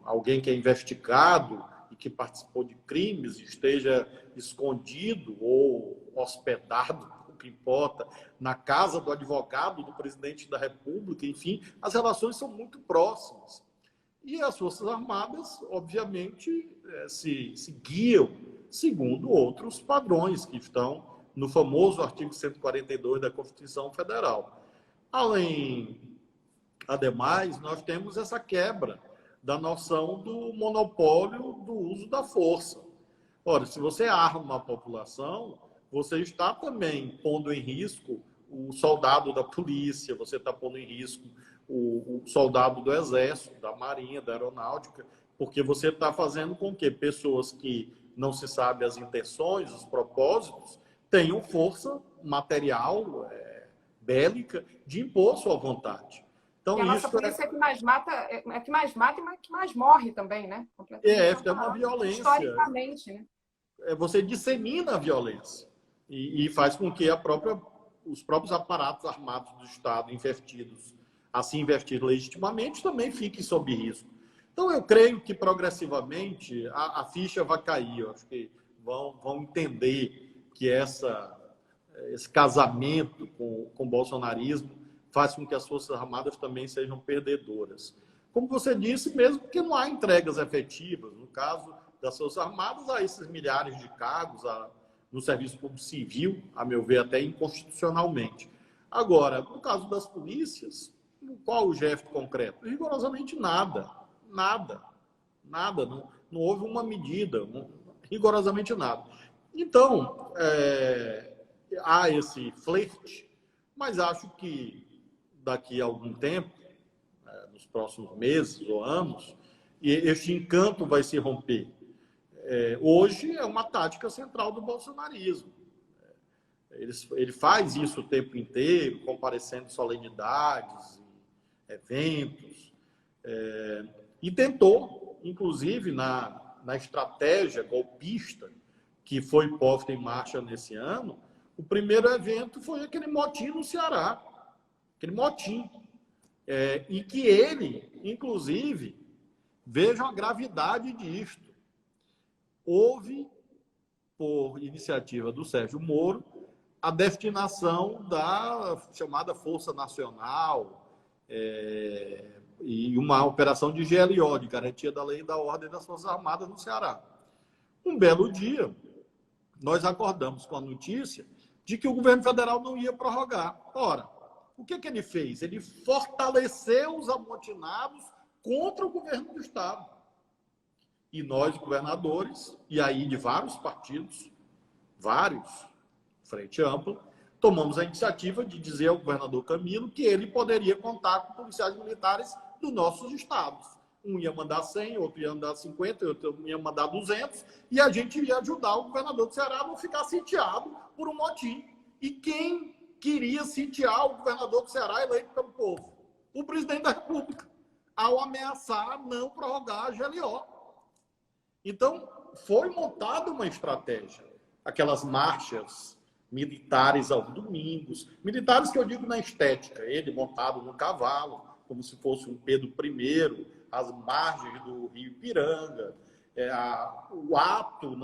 alguém que é investigado e que participou de crimes esteja escondido ou hospedado, o que importa, na casa do advogado do presidente da República, enfim, as relações são muito próximas. E as Forças Armadas, obviamente, se guiam segundo outros padrões que estão no famoso artigo 142 da Constituição Federal. Ademais, nós temos essa quebra da noção do monopólio do uso da força. Ora, se você arma a população, você está também pondo em risco o soldado da polícia, você está pondo em risco o soldado do Exército, da Marinha, da Aeronáutica, porque você está fazendo com que pessoas que não se sabe as intenções, os propósitos, tenham força material, bélica, de impor sua vontade. Então, e a nossa polícia é que mais mata, e que mais morre também, né? É uma violência. Historicamente, né? Você dissemina a violência e faz com que os próprios aparatos armados do Estado investidos legitimamente, também fiquem sob risco. Então, eu creio que, progressivamente, a ficha vai cair. Eu acho que vão entender que esse casamento com o bolsonarismo faz com que as Forças Armadas também sejam perdedoras. Como você disse, mesmo que não há entregas efetivas, no caso das Forças Armadas, há esses milhares de cargos no serviço público civil, a meu ver, até inconstitucionalmente. Agora, no caso das polícias, qual o gesto concreto? Rigorosamente nada. Nada. Não houve uma medida, rigorosamente nada. Então, há esse flerte, mas acho que daqui a algum tempo, nos próximos meses ou anos, este encanto vai se romper. Hoje é uma tática central do bolsonarismo. Ele faz isso o tempo inteiro, comparecendo em solenidades, eventos, e tentou, inclusive, na estratégia golpista que foi posta em marcha nesse ano, o primeiro evento foi aquele motim no Ceará, aquele motim, e que ele, inclusive, vejam a gravidade disto. Houve, por iniciativa do Sérgio Moro, a destinação da chamada Força Nacional e uma operação de GLO, de Garantia da Lei e da Ordem das Forças Armadas no Ceará. Um belo dia, nós acordamos com a notícia de que o governo federal não ia prorrogar. Ora, o que ele fez? Ele fortaleceu os amotinados contra o governo do Estado. E nós, governadores, e aí de vários partidos, frente ampla, tomamos a iniciativa de dizer ao governador Camilo que ele poderia contar com policiais militares dos nossos estados. Um ia mandar 100, outro ia mandar 50, outro ia mandar 200, e a gente ia ajudar o governador do Ceará a não ficar sitiado por um motim. E quem queria sitiar o governador do Ceará eleito pelo povo? O presidente da República, ao ameaçar não prorrogar a GLO. Então, foi montada uma estratégia. Aquelas marchas militares aos domingos, militares que eu digo na estética, ele montado no cavalo, como se fosse um Pedro I, as margens do Rio Ipiranga, o ato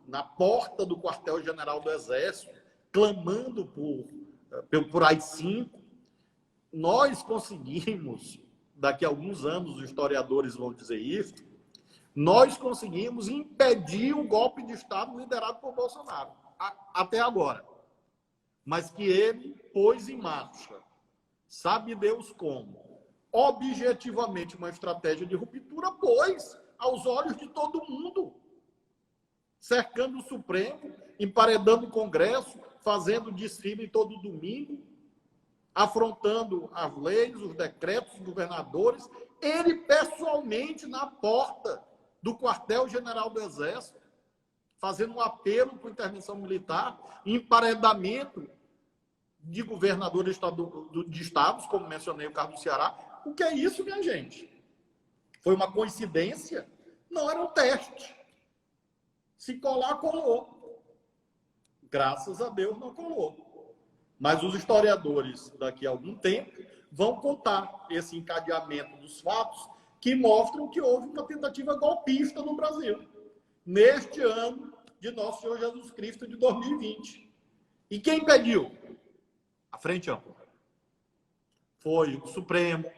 na porta do quartel-general do Exército, clamando por AI-5. Nós conseguimos, daqui a alguns anos os historiadores vão dizer isso, nós conseguimos impedir o golpe de Estado liderado por Bolsonaro, até agora. Mas que ele pôs em marcha, sabe Deus como, objetivamente uma estratégia de ruptura, pois, aos olhos de todo mundo, cercando o Supremo, emparedando o Congresso, fazendo desfile todo domingo, afrontando as leis, os decretos, os governadores, ele pessoalmente na porta do quartel-general do Exército, fazendo um apelo para intervenção militar, emparedamento de governadores de estados, como mencionei o caso do Ceará. O que é isso, minha gente? Foi uma coincidência? Não, era um teste. Se colar, colou. Graças a Deus não colou. Mas os historiadores, daqui a algum tempo, vão contar esse encadeamento dos fatos que mostram que houve uma tentativa golpista no Brasil, neste ano de Nosso Senhor Jesus Cristo de 2020. E quem pediu? A Frente Ampla. Foi o Supremo,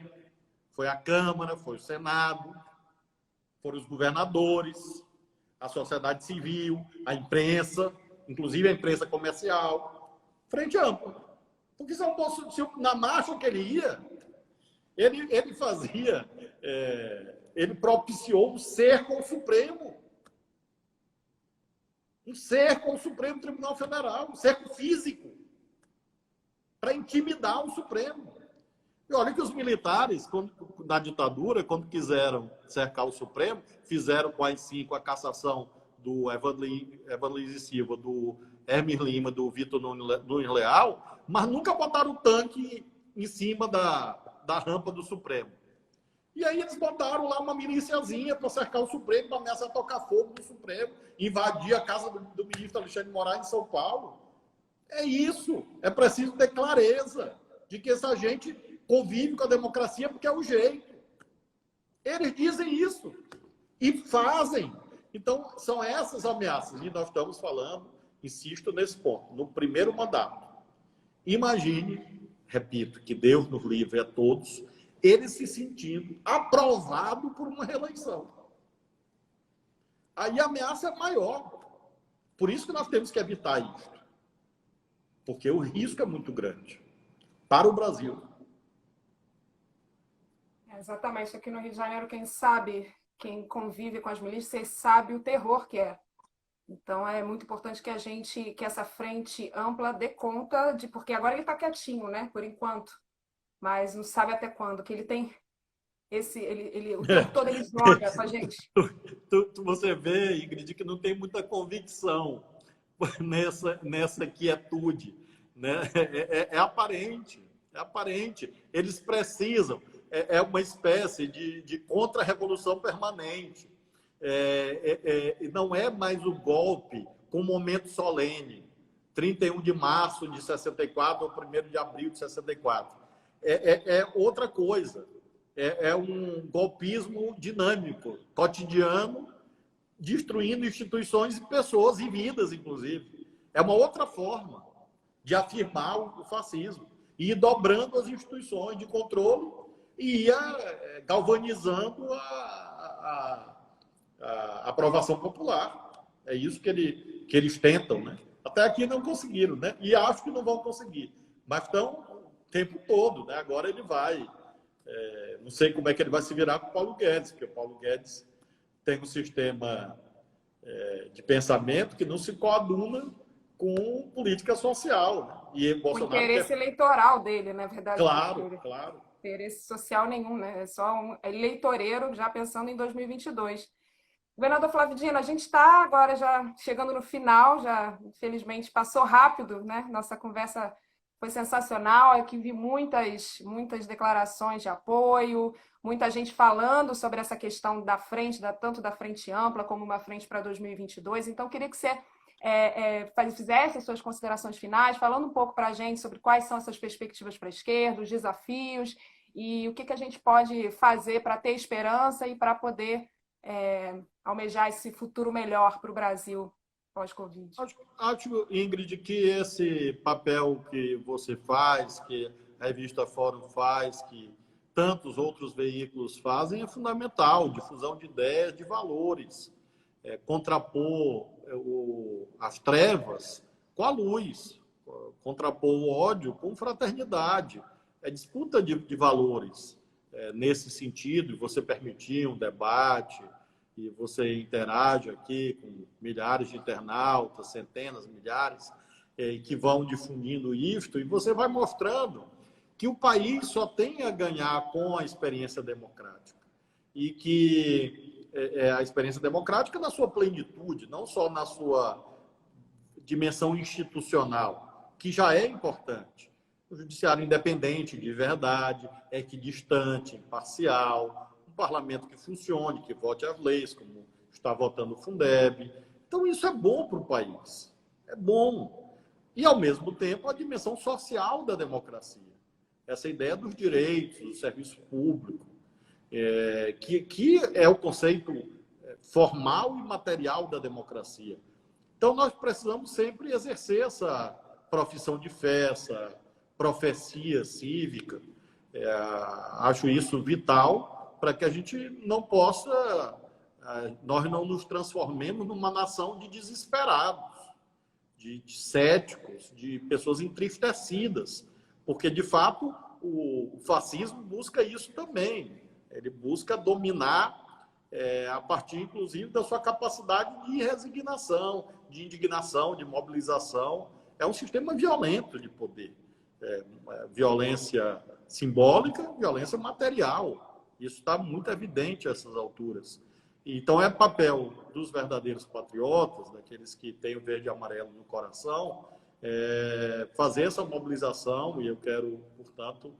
foi a Câmara, foi o Senado, foram os governadores, a sociedade civil, a imprensa, inclusive a imprensa comercial. Frente Ampla. Porque na marcha que ele ia, ele fazia, ele propiciou um cerco ao Supremo. Um cerco ao Supremo Tribunal Federal, um cerco físico, para intimidar o Supremo. E olha que os militares, na ditadura, quando quiseram cercar o Supremo, fizeram com a AI-5 a cassação do Evangelista Silva, do Hermes Lima, do Vitor Nunes Leal, mas nunca botaram o tanque em cima da rampa do Supremo. E aí eles botaram lá uma miliciazinha para cercar o Supremo, para ameaçar tocar fogo no Supremo, invadir a casa do ministro Alexandre de Moraes em São Paulo. É isso. É preciso ter clareza de que essa gente convive com a democracia porque é o jeito. Eles dizem isso e fazem. Então, são essas ameaças. E nós estamos falando, insisto nesse ponto, no primeiro mandato. Imagine, repito, que Deus nos livre a todos, ele se sentindo aprovado por uma reeleição. Aí a ameaça é maior. Por isso que nós temos que evitar isso. Porque o risco é muito grande para o Brasil. Exatamente. Aqui no Rio de Janeiro, quem sabe, quem convive com as milícias, sabe o terror que é. Então, é muito importante que essa frente ampla dê conta de... Porque agora ele está quietinho, né? Por enquanto. Mas não sabe até quando. Que ele tem o tempo todo ele joga com a gente. Você vê, Ingrid, que não tem muita convicção nessa quietude. Né? É aparente. É aparente. Eles precisam. É uma espécie de contra-revolução permanente. Não é mais o golpe com momento solene. 31 de março de 64 ou 1º de abril de 64. É outra coisa. É um golpismo dinâmico, cotidiano, destruindo instituições e pessoas e vidas, inclusive. É uma outra forma de afirmar o fascismo. E ir dobrando as instituições de controle e ia galvanizando a aprovação popular. É isso que eles tentam, né? Até aqui não conseguiram, né? E acho que não vão conseguir. Mas estão o tempo todo, né? Agora ele vai... não sei como é que ele vai se virar com o Paulo Guedes, porque o Paulo Guedes tem um sistema de pensamento que não se coaduna com política social. Né? E O interesse eleitoral dele, na verdade. Claro, claro. Interesse social nenhum, né? É só um eleitoreiro já pensando em 2022. Governador Flávio Dino, a gente está agora já chegando no final, já infelizmente passou rápido, né? Nossa conversa foi sensacional, aqui vi muitas declarações de apoio, muita gente falando sobre essa questão da frente, tanto da frente ampla como uma frente para 2022. Então, queria que você fizesse as suas considerações finais, falando um pouco para a gente sobre quais são essas perspectivas para a esquerda, os desafios e o que a gente pode fazer para ter esperança e para poder almejar esse futuro melhor para o Brasil pós-Covid. Acho, Ingrid, que esse papel que você faz, que a revista Fórum faz, que tantos outros veículos fazem, é fundamental. Difusão de ideias, de valores. Contrapor as trevas com a luz. Contrapor o ódio com fraternidade. É disputa de valores nesse sentido. Você permitir um debate... e você interage aqui com milhares de internautas, centenas, milhares, que vão difundindo isto, e você vai mostrando que o país só tem a ganhar com a experiência democrática. E que a experiência democrática na sua plenitude, não só na sua dimensão institucional, que já é importante. O judiciário independente, de verdade, equidistante, imparcial, um parlamento que funcione, que vote as leis, como está votando o Fundeb. Então, isso é bom para o país. É bom. E, ao mesmo tempo, a dimensão social da democracia. Essa ideia dos direitos, do serviço público, que é o conceito formal e material da democracia. Então, nós precisamos sempre exercer essa profissão de fé, essa profecia cívica. Acho isso vital para que a gente não possa, nós não nos transformemos numa nação de desesperados, de céticos, de pessoas entristecidas, porque, de fato, o fascismo busca isso também. Ele busca dominar a partir, inclusive, da sua capacidade de resignação, de indignação, de mobilização. É um sistema violento de poder. Violência simbólica, violência material. Isso está muito evidente a essas alturas. Então, é papel dos verdadeiros patriotas, daqueles que têm o verde e amarelo no coração, fazer essa mobilização. E eu quero, portanto,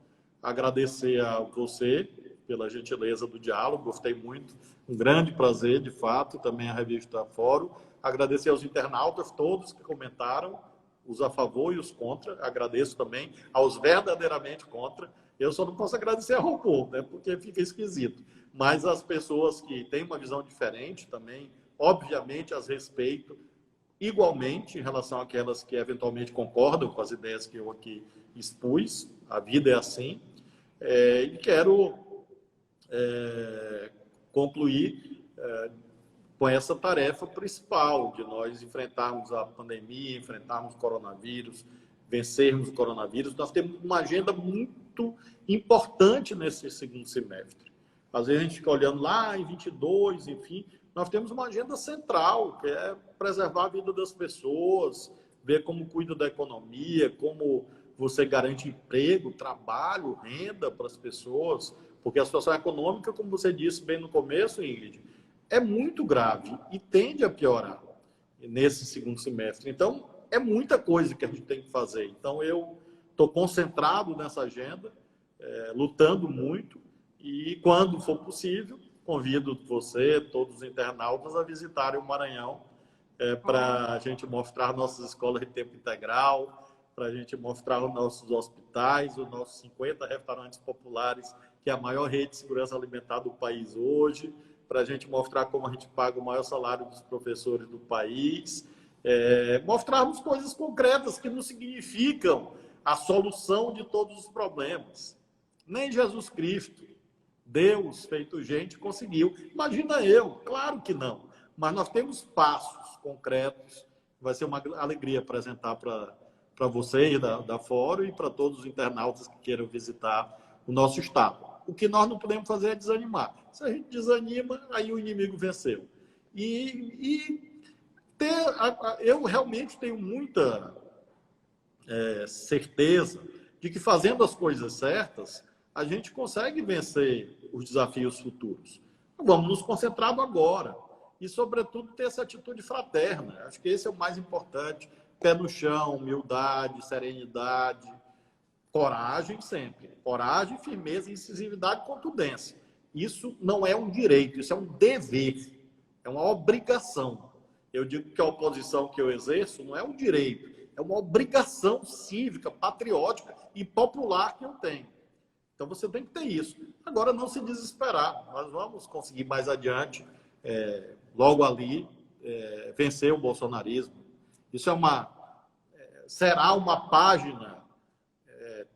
agradecer a você pela gentileza do diálogo. Gostei muito. Um grande prazer, de fato, também a revista Fórum. Agradecer aos internautas todos que comentaram, os a favor e os contra. Agradeço também aos verdadeiramente contra. Eu só não posso agradecer a robô, né, porque fica esquisito. Mas as pessoas que têm uma visão diferente também, obviamente, as respeito igualmente em relação àquelas que eventualmente concordam com as ideias que eu aqui expus. A vida é assim. E quero concluir com essa tarefa principal de nós enfrentarmos a pandemia, enfrentarmos o coronavírus, vencermos o coronavírus. Nós temos uma agenda muito importante nesse segundo semestre. Às vezes a gente fica olhando lá em 22, enfim, nós temos uma agenda central, que é preservar a vida das pessoas, ver como cuida da economia, como você garante emprego, trabalho, renda para as pessoas, porque a situação econômica, como você disse bem no começo, Ingrid, é muito grave e tende a piorar nesse segundo semestre. Então, é muita coisa que a gente tem que fazer. Então, eu estou concentrado nessa agenda, lutando muito, e quando for possível, convido você, todos os internautas, a visitarem o Maranhão para a gente mostrar nossas escolas de tempo integral, para a gente mostrar os nossos hospitais, os nossos 50 restaurantes populares, que é a maior rede de segurança alimentar do país hoje, para a gente mostrar como a gente paga o maior salário dos professores do país, mostrarmos coisas concretas que não significam a solução de todos os problemas. Nem Jesus Cristo, Deus feito gente, conseguiu. Imagina eu, claro que não. Mas nós temos passos concretos. Vai ser uma alegria apresentar para vocês da Fórum e para todos os internautas que queiram visitar o nosso estado. O que nós não podemos fazer é desanimar. Se a gente desanima, aí o inimigo venceu. Eu realmente tenho muita certeza de que, fazendo as coisas certas, a gente consegue vencer os desafios futuros. Vamos nos concentrar no agora e, sobretudo, ter essa atitude fraterna. Acho que esse é o mais importante. Pé no chão, humildade, serenidade, coragem sempre. Coragem, firmeza, incisividade e contundência. Isso não é um direito, isso é um dever, é uma obrigação. Eu digo que a oposição que eu exerço não é um direito, é uma obrigação cívica, patriótica e popular que eu tenho. Então, você tem que ter isso. Agora, não se desesperar. Nós vamos conseguir mais adiante, logo ali, vencer o bolsonarismo. Isso será uma página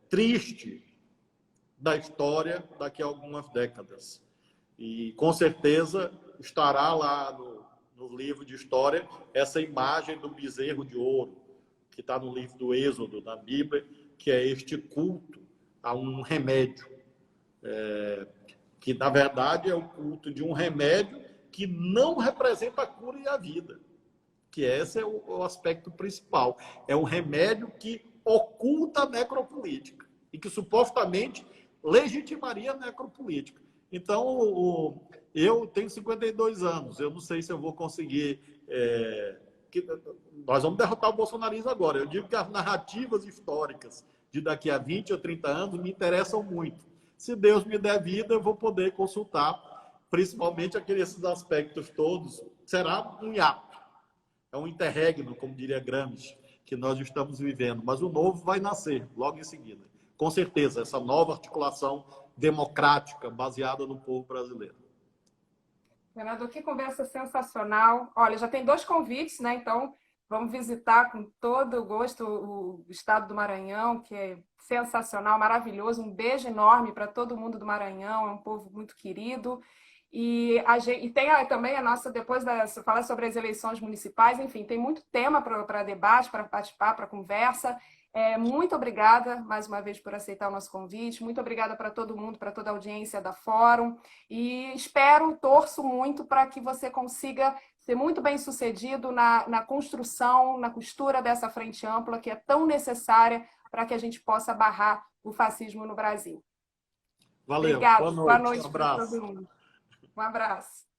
triste da história daqui a algumas décadas. E, com certeza, estará lá no livro de história essa imagem do bezerro de ouro, que está no livro do Êxodo, da Bíblia, que é este culto a um remédio, que na verdade é o culto de um remédio que não representa a cura e a vida, que esse é o aspecto principal. É um remédio que oculta a necropolítica e que supostamente legitimaria a necropolítica. Então, eu tenho 52 anos, eu não sei se eu vou conseguir. Nós vamos derrotar o bolsonarismo agora. Eu digo que as narrativas históricas de daqui a 20 ou 30 anos me interessam muito. Se Deus me der vida, eu vou poder consultar, principalmente aqueles aspectos todos. Será um hiato, é um interregno, como diria Gramsci, que nós estamos vivendo. Mas o novo vai nascer logo em seguida. Com certeza, essa nova articulação democrática baseada no povo brasileiro. Fernando, que conversa sensacional. Olha, já tem 2 convites, né? Então, vamos visitar com todo o gosto o estado do Maranhão, que é sensacional, maravilhoso. Um beijo enorme para todo mundo do Maranhão, é um povo muito querido. E tem também a nossa, depois falar sobre as eleições municipais, enfim, tem muito tema para debate, para participar, para conversa. Muito obrigada, mais uma vez, por aceitar o nosso convite. Muito obrigada para todo mundo, para toda a audiência da Fórum. E espero, torço muito para que você consiga ser muito bem sucedido na construção, na costura dessa frente ampla, que é tão necessária para que a gente possa barrar o fascismo no Brasil. Valeu. Obrigada. Boa Boa noite. Um noite para todo abraço. mundo. Um abraço.